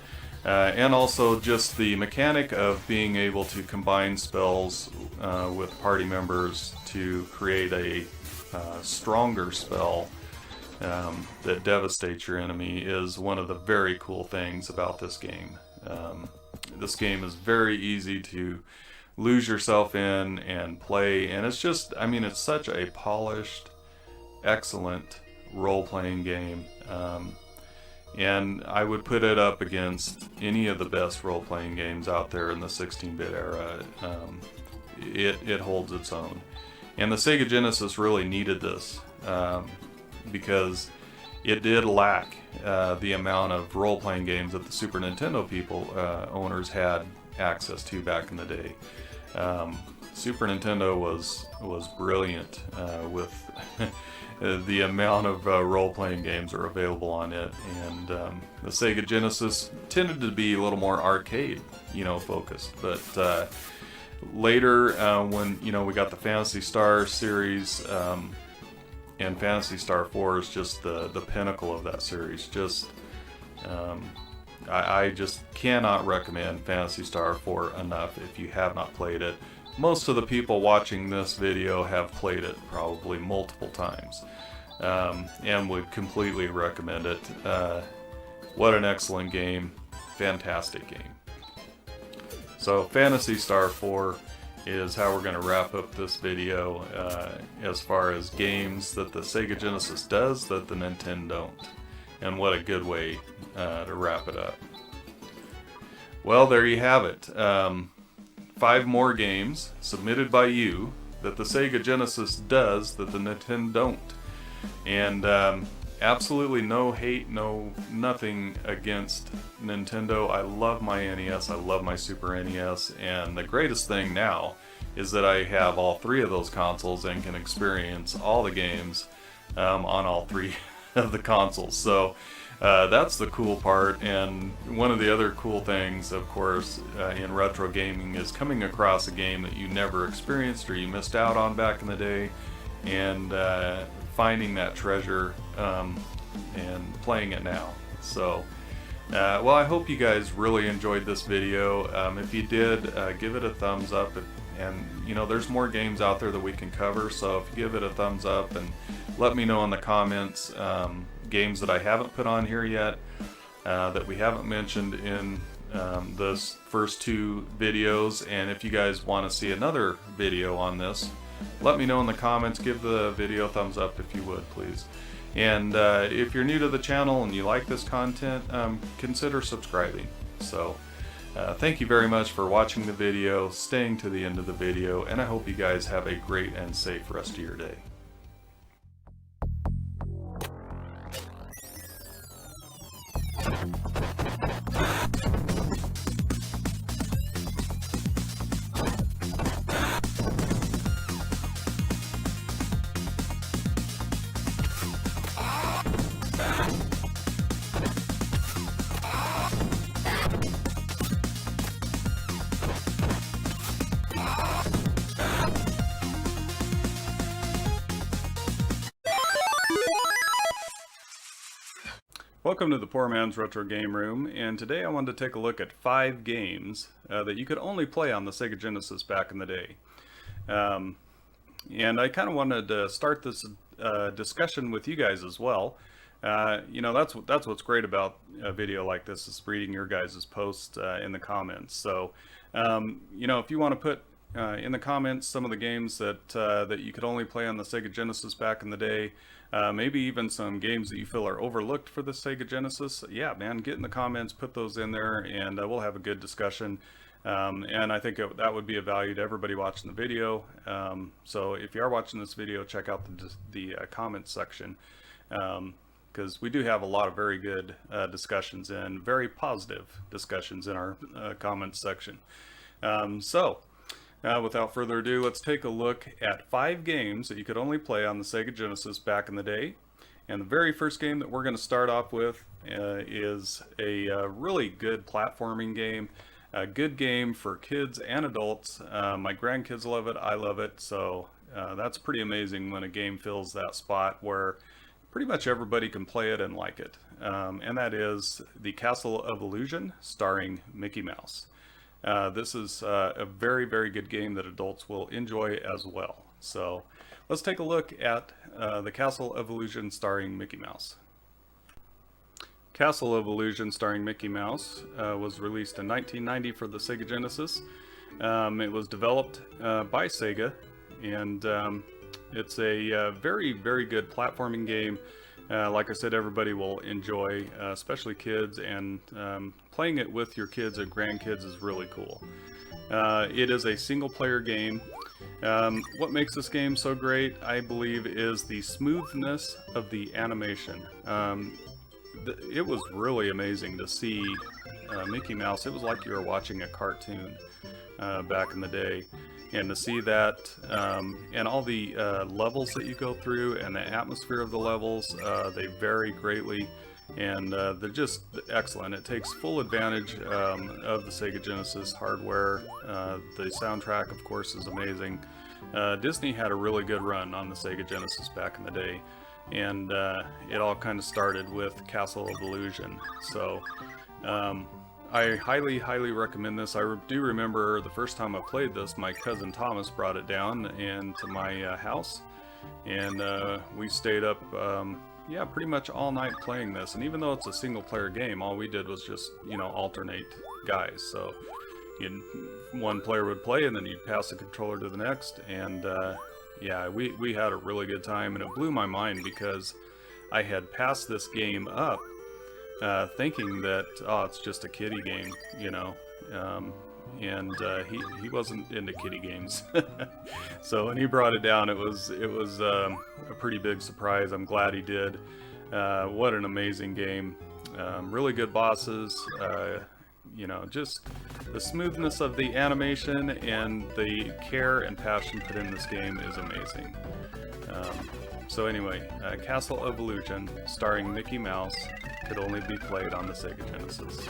D: and also just the mechanic of being able to combine spells with party members to create a stronger spell that devastates your enemy is one of the very cool things about this game. This game is very easy to lose yourself in and play, and it's just, it's such a polished, excellent role-playing game, and I would put it up against any of the best role-playing games out there in the 16-bit era. It holds its own, and the Sega Genesis really needed this, because it did lack the amount of role-playing games that the Super Nintendo owners had access to back in the day. Super Nintendo was brilliant with the amount of role-playing games are available on it, and the Sega Genesis tended to be a little more arcade, focused. But later, when we got the Phantasy Star series, and Phantasy Star 4 is just the pinnacle of that series. I just cannot recommend Phantasy Star 4 enough if you have not played it. Most of the people watching this video have played it probably multiple times, and would completely recommend it. What an excellent game. Fantastic game. So Phantasy Star 4 is how we're going to wrap up this video as far as games that the Sega Genesis does that the Nintendo don't. And what a good way to wrap it up. Well, there you have it. 5 more games submitted by you that the Sega Genesis does that the Nintendo don't. And absolutely no hate, nothing against Nintendo. I love my NES, I love my Super NES, and the greatest thing now is that I have all 3 of those consoles and can experience all the games on all 3 of the consoles. So that's the cool part. And one of the other cool things, of course, in retro gaming is coming across a game that you never experienced or you missed out on back in the day, and finding that treasure and playing it now. So well, I hope you guys really enjoyed this video. If you did, give it a thumbs up, and there's more games out there that we can cover, so if you give it a thumbs up and let me know in the comments games that I haven't put on here yet, that we haven't mentioned in those first 2 videos. And if you guys want to see another video on this, let me know in the comments. Give the video a thumbs up if you would, please. And if you're new to the channel and you like this content, consider subscribing. So thank you very much for watching the video, staying to the end of the video, and I hope you guys have a great and safe rest of your day. Welcome to the Poor Man's Retro Game Room, and today I wanted to take a look at 5 games that you could only play on the Sega Genesis back in the day. And I kind of wanted to start this discussion with you guys as well. That's what's great about a video like this, is reading your guys' posts in the comments. So, if you want to put in the comments some of the games that you could only play on the Sega Genesis back in the day, maybe even some games that you feel are overlooked for the Sega Genesis, yeah, man, get in the comments, put those in there, and we'll have a good discussion. And I think that would be of value to everybody watching the video. So if you are watching this video, check out the comments section, because we do have a lot of very good discussions and very positive discussions in our comments section. Without further ado, let's take a look at 5 games that you could only play on the Sega Genesis back in the day. And the very first game that we're going to start off with is a really good platforming game. A good game for kids and adults. My grandkids love it, I love it, so that's pretty amazing when a game fills that spot where pretty much everybody can play it and like it. And that is the Castle of Illusion, starring Mickey Mouse. This is a very, very good game that adults will enjoy as well. So let's take a look at the Castle of Illusion starring Mickey Mouse. Castle of Illusion starring Mickey Mouse was released in 1990 for the Sega Genesis. It was developed by Sega, and it's a very, very good platforming game. Like I said, everybody will enjoy, especially kids, and playing it with your kids and grandkids is really cool. It is a single player game. What makes this game so great, I believe, is the smoothness of the animation. It was really amazing to see Mickey Mouse. It was like you were watching a cartoon back in the day. And to see that, and all the levels that you go through and the atmosphere of the levels, they vary greatly. And they're just excellent. It takes full advantage of the Sega Genesis hardware. The soundtrack, of course, is amazing. Disney had a really good run on the Sega Genesis back in the day. And it all kind of started with Castle of Illusion. So I highly, highly recommend this. I do remember the first time I played this, my cousin Thomas brought it down into my house. And we stayed up, yeah, pretty much all night playing this. And even though it's a single player game, all we did was just, you know, alternate guys. So one player would play and then you'd pass the controller to the next. And yeah, we had a really good time. And it blew my mind because I had passed this game up thinking that, oh, it's just a kiddie game, you know. And he wasn't into kiddie games. So when he brought it down, it was a pretty big surprise. I'm glad he did. What an amazing game. Really good bosses. You know, just the smoothness of the animation and the care and passion put in this game is amazing. So anyway, Castle of Illusion, starring Mickey Mouse, could only be played on the Sega Genesis.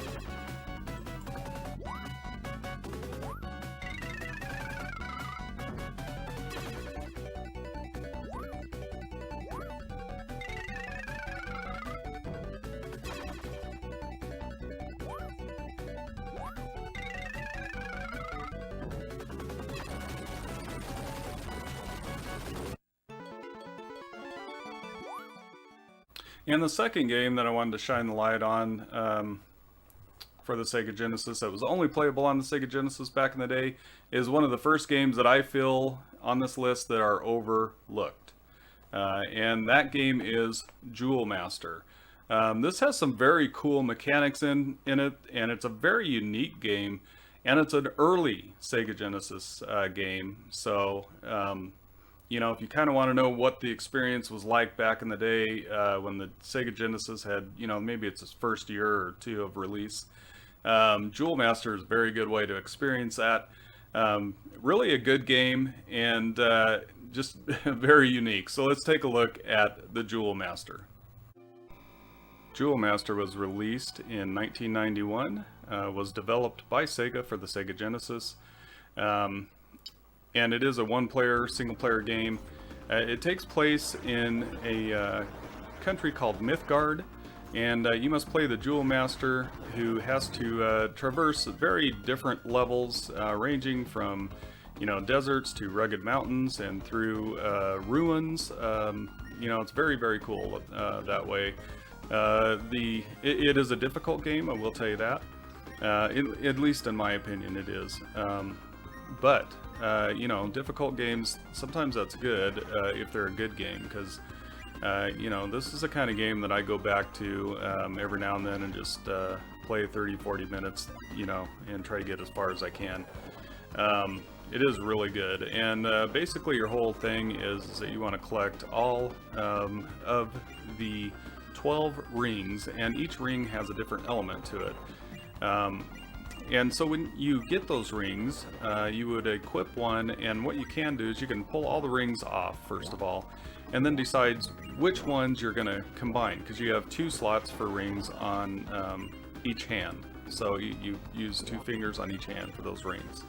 D: And the second game that I wanted to shine the light on for the Sega Genesis that was only playable on the Sega Genesis back in the day is one of the first games that I feel on this list that are overlooked. And that game is Jewel Master. This has some very cool mechanics in it, and it's a very unique game, and it's an early Sega Genesis game. So you know, if you kind of want to know what the experience was like back in the day when the Sega Genesis had, you know, maybe it's its first year or two of release, Jewel Master is a very good way to experience that. Really a good game and just very unique. So let's take a look at the Jewel Master. Jewel Master was released in 1991, was developed by Sega for the Sega Genesis. And it is a one-player, single-player game. It takes place in a country called Mythgard, and you must play the Jewel Master, who has to traverse very different levels, ranging from, you know, deserts to rugged mountains and through ruins. You know, it's very, very cool that way. It is a difficult game, I will tell you that. At least in my opinion, it is. But you know, difficult games, sometimes that's good if they're a good game, because you know, this is the kind of game that I go back to every now and then and just play 30-40 minutes, you know, and try to get as far as I can. It is really good, and basically your whole thing is that you want to collect all of the 12 rings, and each ring has a different element to it. And so when you get those rings, you would equip one, and what you can do is you can pull all the rings off, first of all, and then decide which ones you're going to combine, because you have 2 slots for rings on each hand. So you use 2 fingers on each hand for those rings.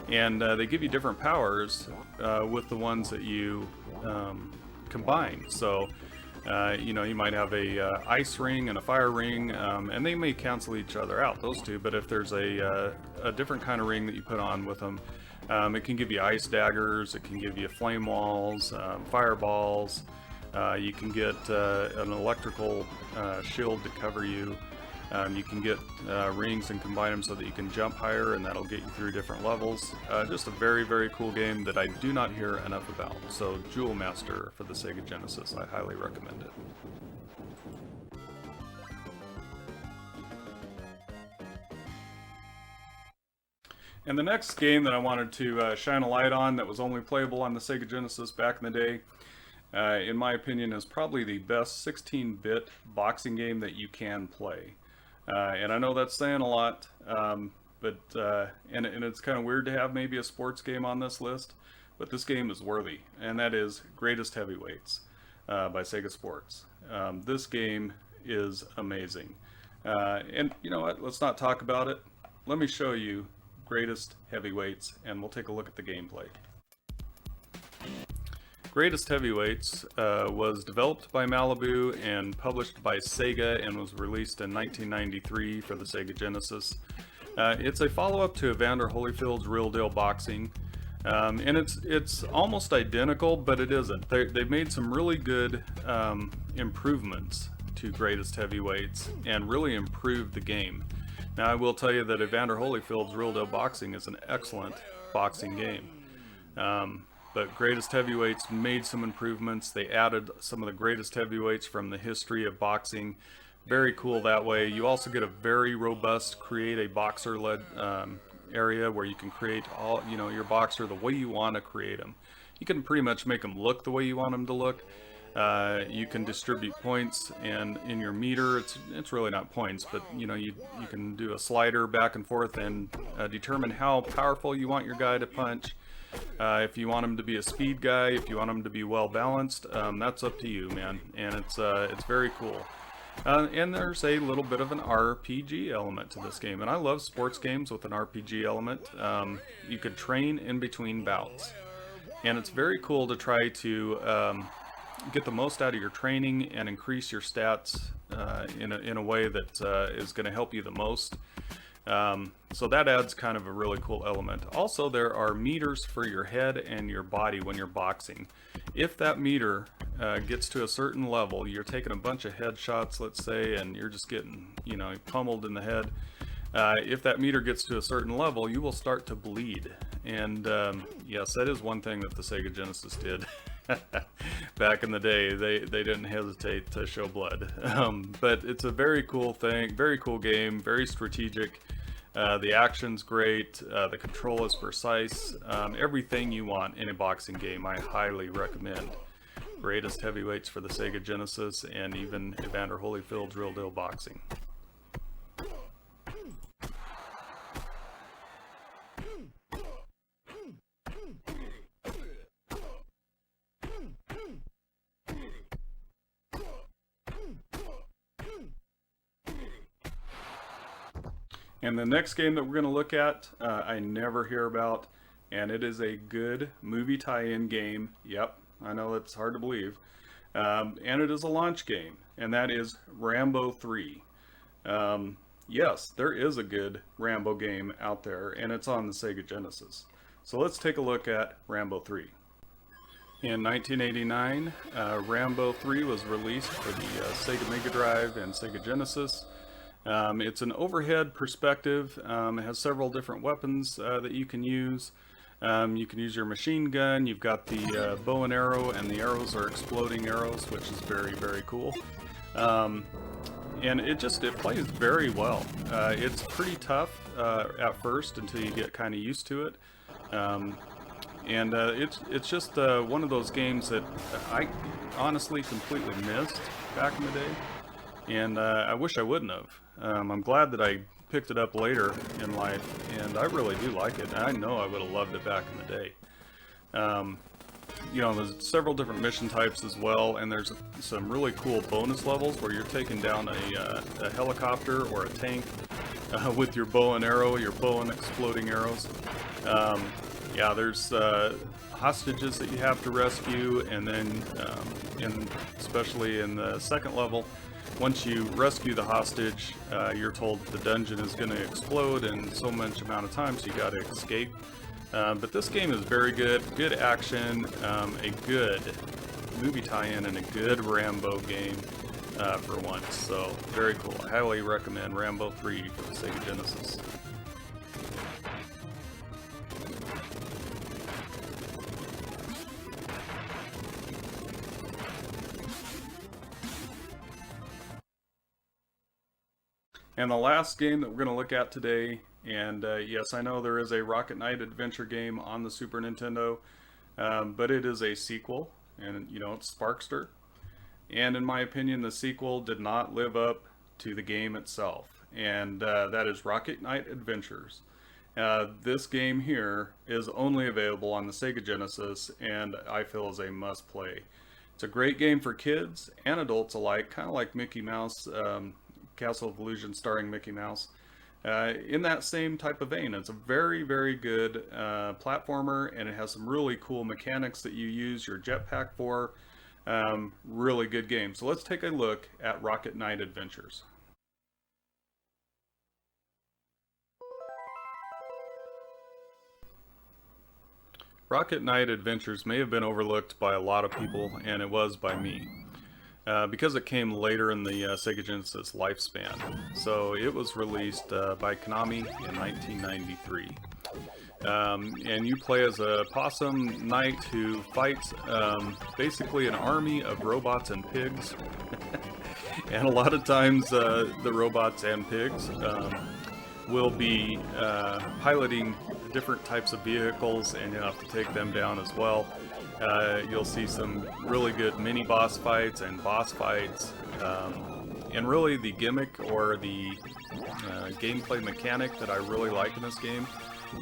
D: And they give you different powers with the ones that you combine. So you know, you might have a ice ring and a fire ring, and they may cancel each other out, those two. But if there's a different kind of ring that you put on with them, it can give you ice daggers, it can give you flame walls, fireballs. You can get an electrical shield to cover you. You can get rings and combine them so that you can jump higher, and that'll get you through different levels. Just a very, very cool game that I do not hear enough about. So Jewel Master for the Sega Genesis, I highly recommend it. And the next game that I wanted to shine a light on that was only playable on the Sega Genesis back in the day, in my opinion, is probably the best 16-bit boxing game that you can play. And I know that's saying a lot, but it's kind of weird to have maybe a sports game on this list, but this game is worthy, and that is Greatest Heavyweights by Sega Sports. This game is amazing. And you know what? Let's not talk about it. Let me show you Greatest Heavyweights, and we'll take a look at the gameplay. Greatest Heavyweights was developed by Malibu and published by Sega and was released in 1993 for the Sega Genesis. It's a follow-up to Evander Holyfield's Real Deal Boxing, and it's almost identical, but it isn't. They've made some really good improvements to Greatest Heavyweights and really improved the game. Now I will tell you that Evander Holyfield's Real Deal Boxing is an excellent boxing game. But Greatest Heavyweights made some improvements. They added some of the greatest heavyweights from the history of boxing. Very cool that way. You also get a very robust create a boxer-led area where you can create all, you know, your boxer the way you want to create them. You can pretty much make them look the way you want them to look. You can distribute points, and in your meter, it's really not points, but you know, you can do a slider back and forth and determine how powerful you want your guy to punch. If you want him to be a speed guy, if you want him to be well balanced, that's up to you, man. And it's very cool. And there's a little bit of an RPG element to this game, and I love sports games with an RPG element. You could train in between bouts, and it's very cool to try to get the most out of your training and increase your stats in a way that is going to help you the most. So that adds kind of a really cool element. Also, there are meters for your head and your body when you're boxing. If that meter gets to a certain level, you're taking a bunch of headshots, let's say, and you're just getting, you know, pummeled in the head. If that meter gets to a certain level, you will start to bleed. And yes, that is one thing that the Sega Genesis did. Back in the day, they didn't hesitate to show blood. But it's a very cool thing, very cool game, very strategic. The action's great, the control is precise, everything you want in a boxing game. I highly recommend Greatest Heavyweights for the Sega Genesis and even Evander Holyfield's Real Deal Boxing. And the next game that we're going to look at, I never hear about, and it is a good movie tie-in game. Yep, I know it's hard to believe. And it is a launch game, and that is Rambo 3. Yes, there is a good Rambo game out there, and it's on the Sega Genesis. So let's take a look at Rambo 3. In 1989, Rambo 3 was released for the Sega Mega Drive and Sega Genesis. It's an overhead perspective. It has several different weapons that you can use. You can use your machine gun. You've got the bow and arrow, and the arrows are exploding arrows, which is very, very cool. And it plays very well. It's pretty tough at first until you get kind of used to it. It's just one of those games that I honestly completely missed back in the day, and I wish I wouldn't have. I'm glad that I picked it up later in life, and I really do like it. I know I would have loved it back in the day. You know, there's several different mission types as well, and there's some really cool bonus levels where you're taking down a helicopter or a tank with your bow and arrow, your bow and exploding arrows. Yeah, there's hostages that you have to rescue, and then especially in the second level, once you rescue the hostage, you're told that the dungeon is going to explode in so much amount of time, so you got to escape. But this game is very good, good action, a good movie tie-in, and a good Rambo game for once. So very cool. I highly recommend Rambo 3 for the Sega Genesis. And the last game that we're going to look at today And yes, I know there is a Rocket Knight adventure game on the Super Nintendo, but it is a sequel, and you know, it's Sparkster. And in my opinion, the sequel did not live up to the game itself, and that is Rocket Knight Adventures. This game here is only available on the Sega Genesis, and I feel is a must-play. It's a great game for kids and adults alike, kind of like Mickey Mouse, Castle of Illusion starring Mickey Mouse. In that same type of vein, it's a very, very good platformer, and it has some really cool mechanics that you use your jetpack for. Really good game. So let's take a look at Rocket Knight Adventures. Rocket Knight Adventures may have been overlooked by a lot of people, and it was by me, because it came later in the Sega Genesis lifespan. So it was released by Konami in 1993. And you play as a possum knight who fights basically an army of robots and pigs. And a lot of times the robots and pigs will be piloting different types of vehicles, and you have to take them down as well. You'll see some really good mini boss fights and boss fights. And really the gimmick or the gameplay mechanic that I really like in this game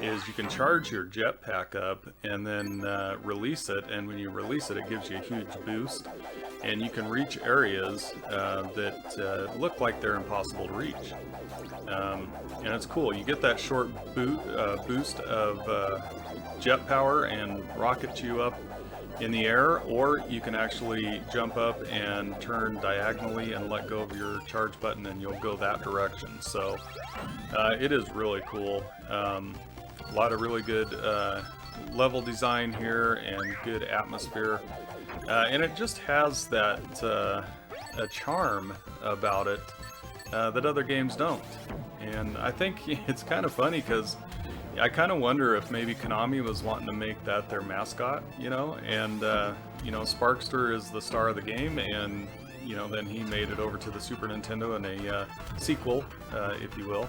D: is you can charge your jetpack up and then release it, and when you release it, it gives you a huge boost, and you can reach areas that look like they're impossible to reach. And it's cool. You get that short boost of jet power and rocket you up in the air, or you can actually jump up and turn diagonally and let go of your charge button, and you'll go that direction. So it is really cool. A lot of really good level design here and good atmosphere, and it just has that a charm about it that other games don't. And I think it's kind of funny because I kind of wonder if maybe Konami was wanting to make that their mascot, you know, and you know, Sparkster is the star of the game, and you know, then he made it over to the Super Nintendo in a sequel, if you will.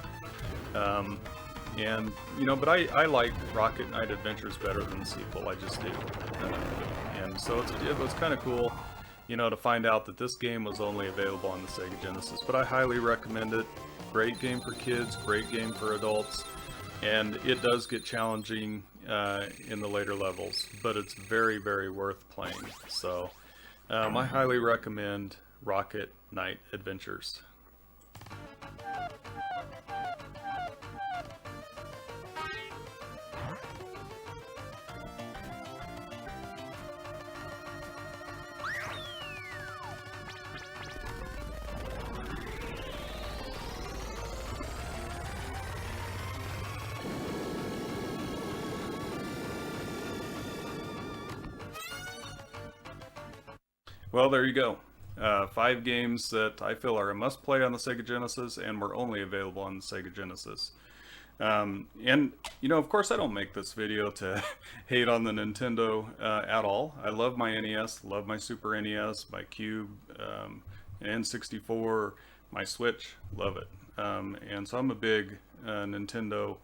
D: And you know, but I like Rocket Knight Adventures better than the sequel. I just do. And so it was kind of cool, you know, to find out that this game was only available on the Sega Genesis. But I highly recommend it. Great game for kids, great game for adults, and it does get challenging in the later levels, but it's very, very worth playing. So I highly recommend Rocket Knight Adventures. Well, there you go. 5 games that I feel are a must-play on the Sega Genesis and were only available on the Sega Genesis. And, you know, of course I don't make this video to hate on the Nintendo at all. I love my NES, love my Super NES, my Cube, N64, my Switch, love it. And so I'm a big Nintendo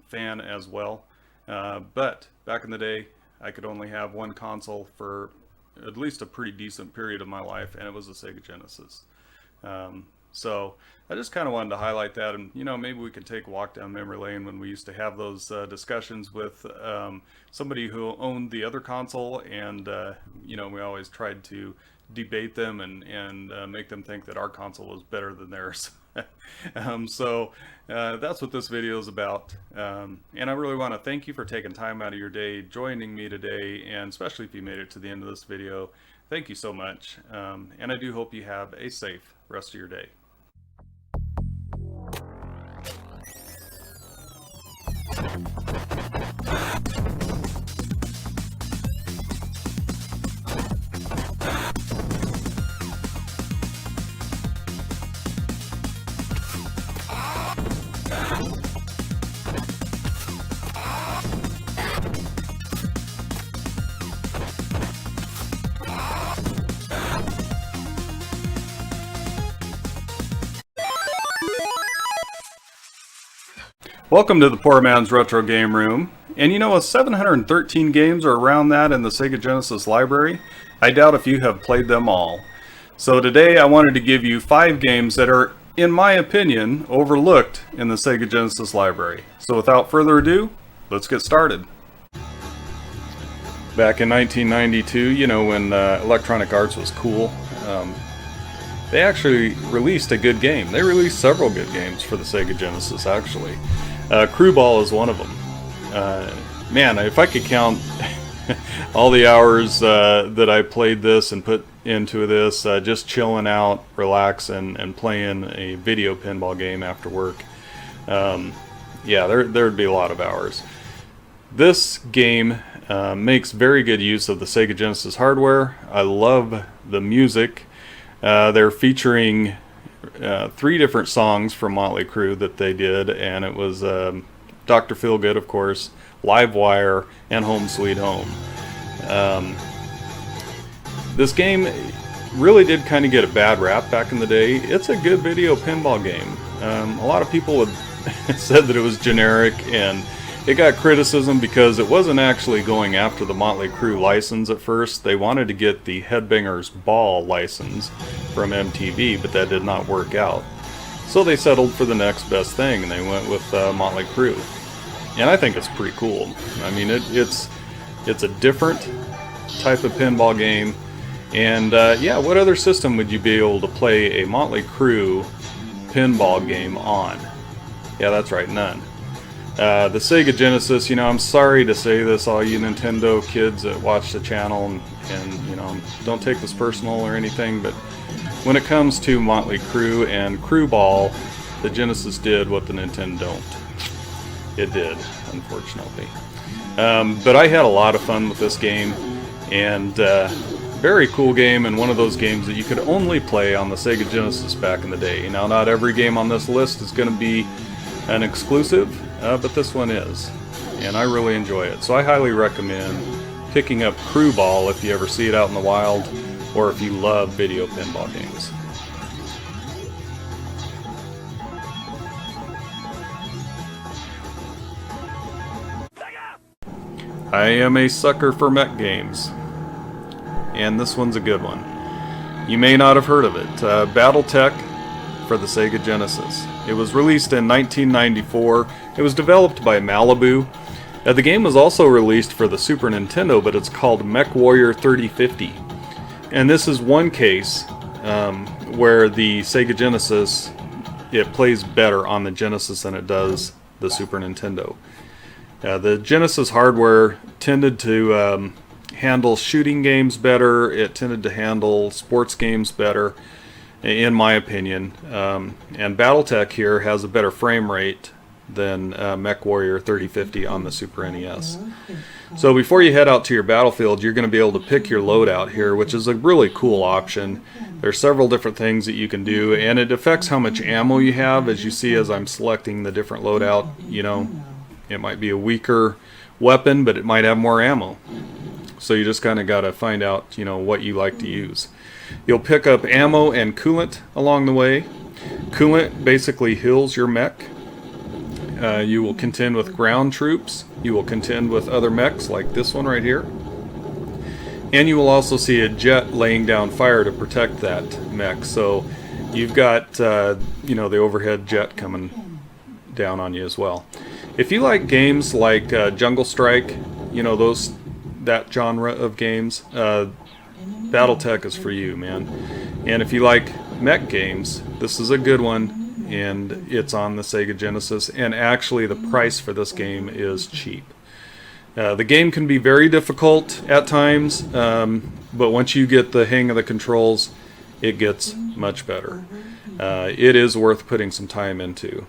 D: fan as well. But back in the day, I could only have one console for at least a pretty decent period of my life, and it was the Sega Genesis. So I just kind of wanted to highlight that, and you know, maybe we could take a walk down memory lane when we used to have those discussions with somebody who owned the other console, and you know, we always tried to debate them and make them think that our console was better than theirs. So that's what this video is about, and I really want to thank you for taking time out of your day joining me today, and especially if you made it to the end of this video, thank you so much, and I do hope you have a safe rest of your day. Welcome to the Poor Man's Retro Game Room. And you know, with 713 games or around that in the Sega Genesis library, I doubt if you have played them all. So today I wanted to give you 5 games that are, in my opinion, overlooked in the Sega Genesis library. So without further ado, let's get started. Back in 1992, you know, when Electronic Arts was cool, they actually released a good game. They released several good games for the Sega Genesis, actually. Crew Ball is one of them. Man, if I could count all the hours that I played this and put into this, just chilling out, relaxing, and playing a video pinball game after work, yeah, there'd be a lot of hours. This game makes very good use of the Sega Genesis hardware. I love the music. They're featuring 3 different songs from Motley Crue that they did, and it was Dr. Feelgood, of course, Live Wire, and Home Sweet Home. This game really did kind of get a bad rap back in the day. It's a good video pinball game. A lot of people had said that it was generic, and it got criticism because it wasn't actually going after the Motley Crue license at first. They wanted to get the Headbangers Ball license from MTV, but that did not work out. So they settled for the next best thing, and they went with Motley Crue. And I think it's pretty cool. I mean, it's a different type of pinball game. And yeah, what other system would you be able to play a Motley Crue pinball game on? Yeah, that's right, none. The Sega Genesis, you know, I'm sorry to say this, all you Nintendo kids that watch the channel, and you know, don't take this personal or anything, but when it comes to Motley Crue and Crew Ball, the Genesis did what the Nintendon't. It did, unfortunately. But I had a lot of fun with this game, and very cool game, and one of those games that you could only play on the Sega Genesis back in the day. Now, not every game on this list is going to be an exclusive, but this one is, and I really enjoy it. So I highly recommend picking up Crew Ball if you ever see it out in the wild, or if you love video pinball games. I am a sucker for mech games, and this one's a good one. You may not have heard of it. Battletech for the Sega Genesis. It was released in 1994. It was developed by Malibu. The game was also released for the Super Nintendo, but it's called MechWarrior 3050. And this is one case where the Sega Genesis, it plays better on the Genesis than it does the Super Nintendo. The Genesis hardware tended to handle shooting games better. It tended to handle sports games better, in my opinion. And Battletech here has a better frame rate than MechWarrior 3050 on the Super NES. So before you head out to your battlefield, you're going to be able to pick your loadout here, which is a really cool option. There's several different things that you can do, and it affects how much ammo you have. As you see, as I'm selecting the different loadout, you know, it might be a weaker weapon, but it might have more ammo. So you just kind of got to find out, you know, what you like to use. You'll pick up ammo and coolant along the way. Coolant basically heals your mech. You will contend with ground troops. You will contend with other mechs like this one right here. And you will also see a jet laying down fire to protect that mech. So you've got, you know, the overhead jet coming down on you as well. If you like games like Jungle Strike, you know, that genre of games, Battletech is for you, man. And if you like mech games, this is a good one. And it's on the Sega Genesis, and actually the price for this game is cheap. The game can be very difficult at times, but once you get the hang of the controls, it gets much better. It is worth putting some time into.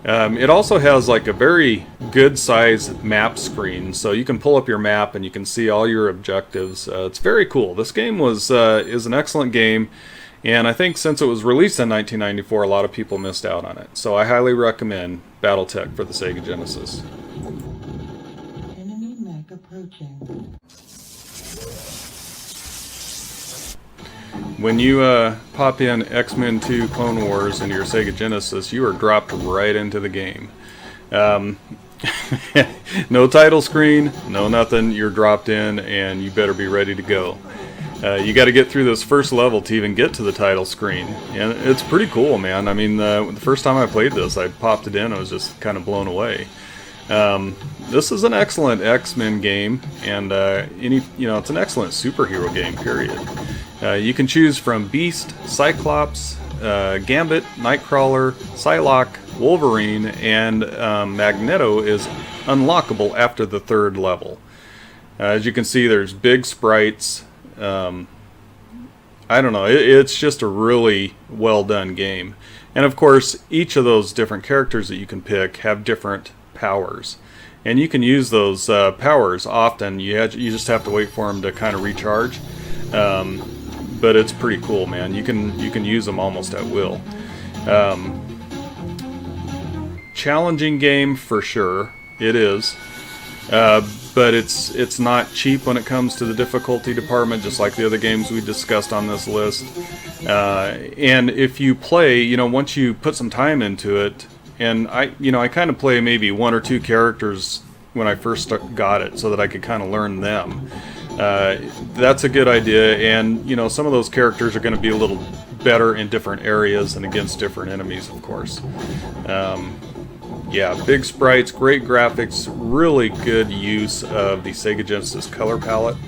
D: It also has like a very good size map screen, so you can pull up your map and you can see all your objectives. It's very cool. This game is an excellent game. And I think since it was released in 1994, a lot of people missed out on it. So I highly recommend Battletech for the Sega Genesis.
F: Enemy mech approaching.
D: When you pop in X-Men 2 Clone Wars into your Sega Genesis, you are dropped right into the game. No title screen, no nothing. You're dropped in, and you better be ready to go. You got to get through this first level to even get to the title screen, and it's pretty cool, man. I mean, the first time I played this, I popped it in, I was just kind of blown away. This is an excellent X-Men game, and it's an excellent superhero game. Period. You can choose from Beast, Cyclops, Gambit, Nightcrawler, Psylocke, Wolverine, and Magneto is unlockable after the third level. As you can see, there's big sprites. I don't know, it's just a really well done game. And of course, each of those different characters that you can pick have different powers. And you can use those powers often. You just have to wait for them to kind of recharge. But it's pretty cool, man. You can use them almost at will. Challenging game for sure. It is. But it's not cheap when it comes to the difficulty department, just like the other games we discussed on this list. And if you play, once you put some time into it, and I kind of play maybe one or two characters when I first got it, so that I could kind of learn them. That's a good idea, and some of those characters are going to be a little better in different areas and against different enemies, of course. Yeah, big sprites, great graphics, really good use of the Sega Genesis color palette,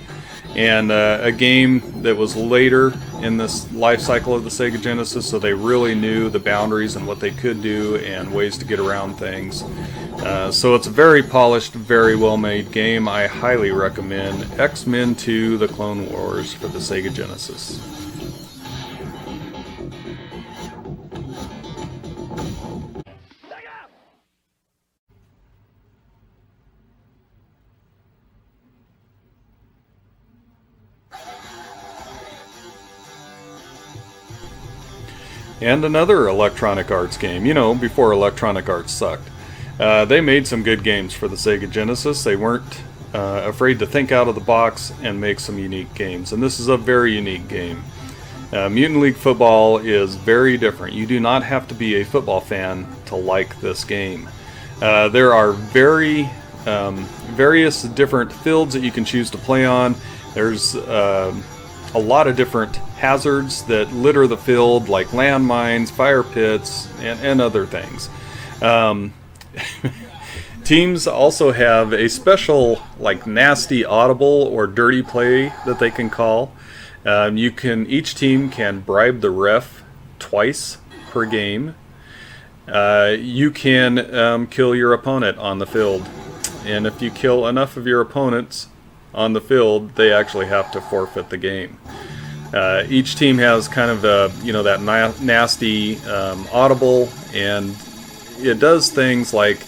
D: and a game that was later in this life cycle of the Sega Genesis, so they really knew the boundaries and what they could do and ways to get around things. So it's a very polished, very well-made game. I highly recommend X-Men 2: The Clone Wars for the Sega Genesis. And another Electronic Arts game, before Electronic Arts sucked. They made some good games for the Sega Genesis. They weren't afraid to think out of the box and make some unique games. And this is a very unique game. Mutant League Football is very different. You do not have to be a football fan to like this game. There are various different fields that you can choose to play on. There's a lot of different hazards that litter the field, like landmines, fire pits, and other things. Teams also have a special, nasty audible or dirty play that they can call. Each team can bribe the ref twice per game. You can kill your opponent on the field, and if you kill enough of your opponents on the field, they actually have to forfeit the game. Each team has kind of that nasty audible, and it does things like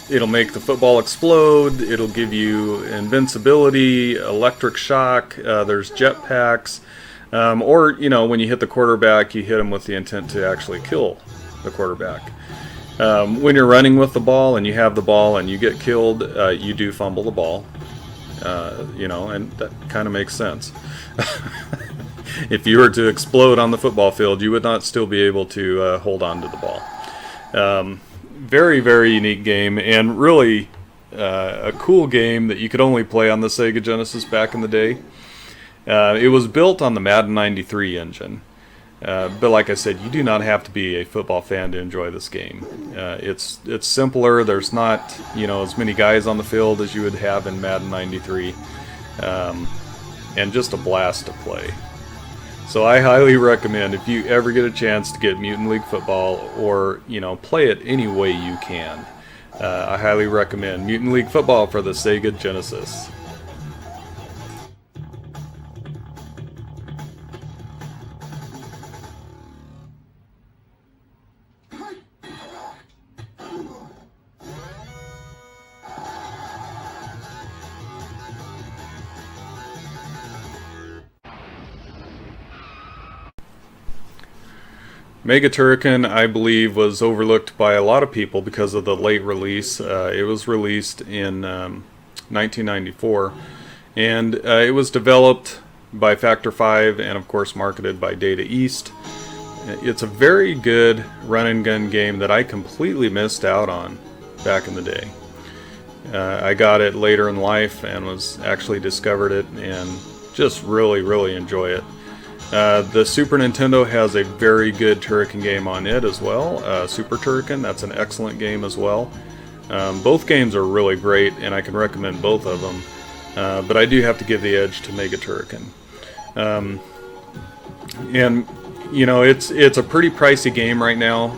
D: it'll make the football explode, it'll give you invincibility, electric shock, there's jetpacks, or when you hit the quarterback, you hit him with the intent to actually kill the quarterback. When you're running with the ball and you have the ball and you get killed, you do fumble the ball. And that kind of makes sense. If you were to explode on the football field, you would not still be able to hold on to the ball. Very, very unique game, and really a cool game that you could only play on the Sega Genesis back in the day. It was built on the Madden 93 engine. But like I said, you do not have to be a football fan to enjoy this game. It's simpler. There's not as many guys on the field as you would have in Madden 93, and just a blast to play. So I highly recommend, if you ever get a chance to get Mutant League Football, or play it any way you can, I highly recommend Mutant League Football for the Sega Genesis. Mega Turrican, I believe, was overlooked by a lot of people because of the late release. It was released in 1994, and it was developed by Factor 5 and, of course, marketed by Data East. It's a very good run and gun game that I completely missed out on back in the day. I got it later in life and was actually discovered it and just really enjoy it. The Super Nintendo has a very good Turrican game on it as well. Super Turrican, that's an excellent game as well. Both games are really great, and I can recommend both of them. But I do have to give the edge to Mega Turrican. And you know, it's a pretty pricey game right now,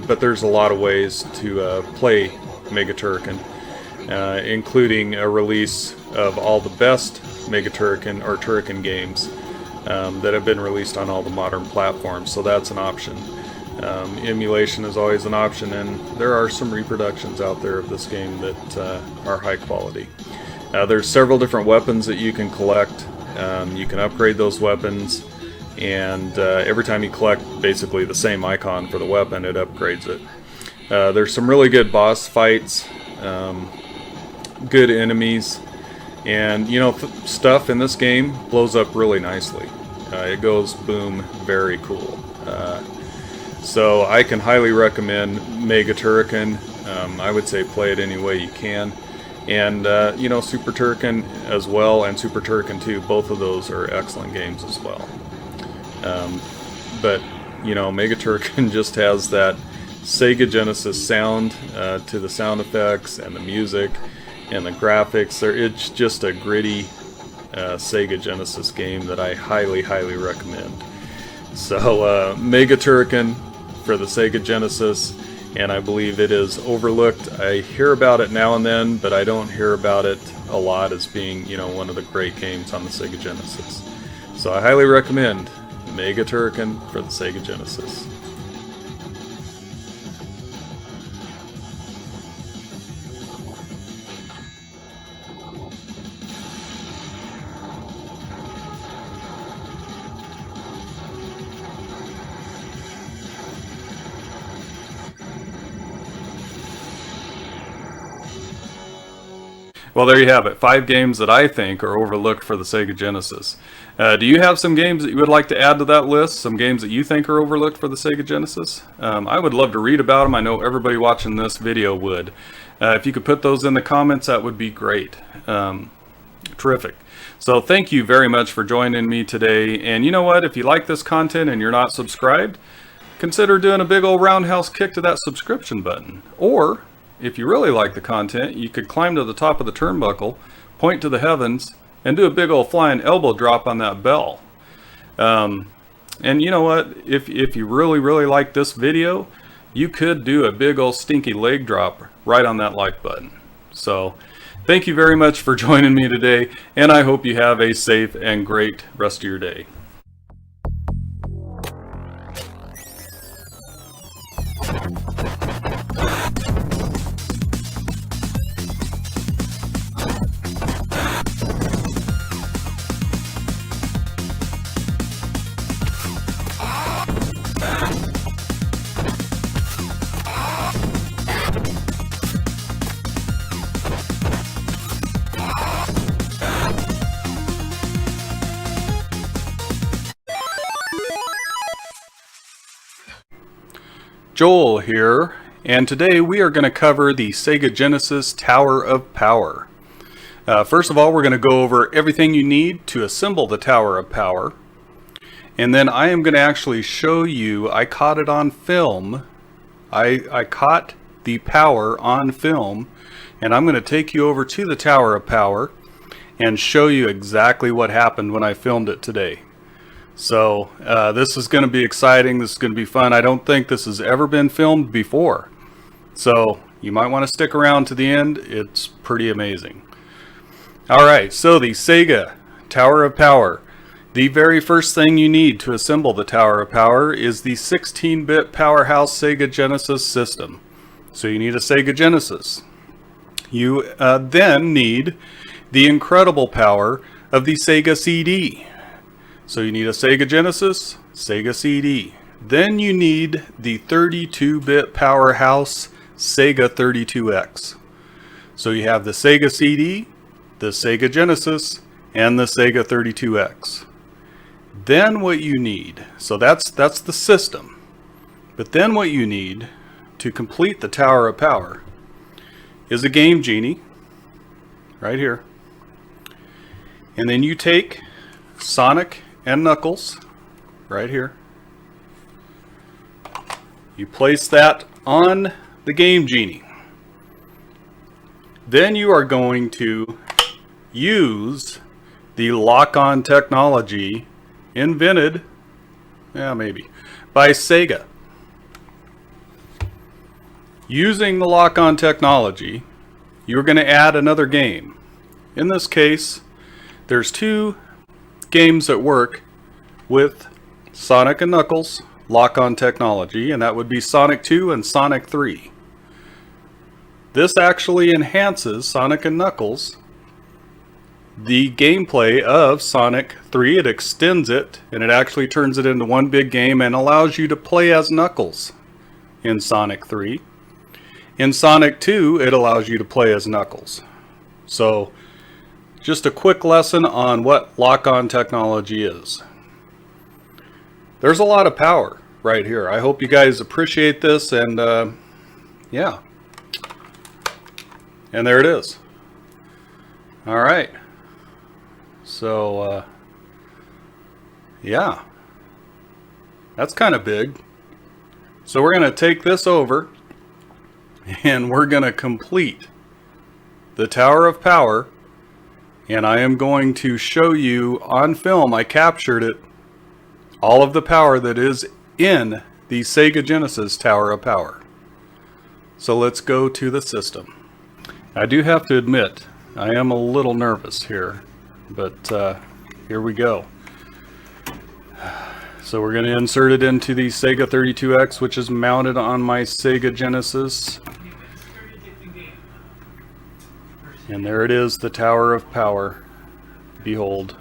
D: but there's a lot of ways to play Mega Turrican, including a release of all the best Mega Turrican or Turrican games that have been released on all the modern platforms, so that's an option. Emulation is always an option, and there are some reproductions out there of this game that are high quality. There's several different weapons that you can collect. You can upgrade those weapons, and every time you collect basically the same icon for the weapon, it upgrades it. There's some really good boss fights, good enemies, and you know, stuff in this game blows up really nicely. It goes boom, very cool. So I can highly recommend Mega Turrican. I would say play it any way you can. And you know, Super Turrican as well, and Super Turrican 2, both of those are excellent games as well. But you know, Mega Turrican just has that Sega Genesis sound to the sound effects and the music and the graphics. It's just a gritty Sega Genesis game that I highly recommend. So Mega Turrican for the Sega Genesis, and I believe it is overlooked. I hear about it now and then, but I don't hear about it a lot as being, you know, one of the great games on the Sega Genesis. So I highly recommend Mega Turrican for the Sega Genesis. Well, there you have it. 5 games that I think are overlooked for the Sega Genesis. Do you have some games that you would like to add to that list? Some games that you think are overlooked for the Sega Genesis? I would love to read about them. I know everybody watching this video would. If you could put those in the comments, that would be great. Terrific. So thank you very much for joining me today. And you know what? If you like this content and you're not subscribed, consider doing a big old roundhouse kick to that subscription button. Or if you really like the content, you could climb to the top of the turnbuckle, point to the heavens, and do a big old flying elbow drop on that bell. And you know what? If you really like this video, you could do a big old stinky leg drop right on that like button. So thank you very much for joining me today, and I hope you have a safe and great rest of your day. Joel here, and today we are going to cover the Sega Genesis Tower of Power. First of all, we're going to go over everything you need to assemble the Tower of Power, and then I am going to actually show you, I caught it on film, I caught the power on film, and I'm going to take you over to the Tower of Power and show you exactly what happened when I filmed it today. So this is going to be exciting. This is going to be fun. I don't think this has ever been filmed before. So you might want to stick around to the end. It's pretty amazing. Alright, so the Sega Tower of Power. The very first thing you need to assemble the Tower of Power is the 16-bit powerhouse Sega Genesis system. So you need a Sega Genesis. You then need the incredible power of the Sega CD. So you need a Sega Genesis, Sega CD. Then you need the 32-bit powerhouse Sega 32X. So you have the Sega CD, the Sega Genesis, and the Sega 32X. Then what you need, so that's the system. But then what you need to complete the Tower of Power is a Game Genie, right here. And then you take Sonic and Knuckles, right here. You place that on the Game Genie. Then you are going to use the lock-on technology invented, maybe, by Sega. Using the lock-on technology, you're going to add another game. In this case, there's two games that work with Sonic and Knuckles lock-on technology, and that would be Sonic 2 and Sonic 3. This actually enhances Sonic and Knuckles, the gameplay of Sonic 3. It extends it, and it actually turns it into one big game and allows you to play as Knuckles in Sonic 3. In Sonic 2, it allows you to play as Knuckles. So, just a quick lesson on what lock-on technology is. There's a lot of power right here. I hope you guys appreciate this, and yeah. And there it is. Alright. So, yeah. That's kind of big. So we're going to take this over, and we're going to complete the Tower of Power, and I am going to show you on film. I captured it, all of the power that is in the Sega Genesis Tower of Power. So let's go to the system. I do have to admit, I am a little nervous here, but here we go. So we're going to insert it into the Sega 32X, which is mounted on my Sega Genesis. And there it is, the Tower of Power. Behold.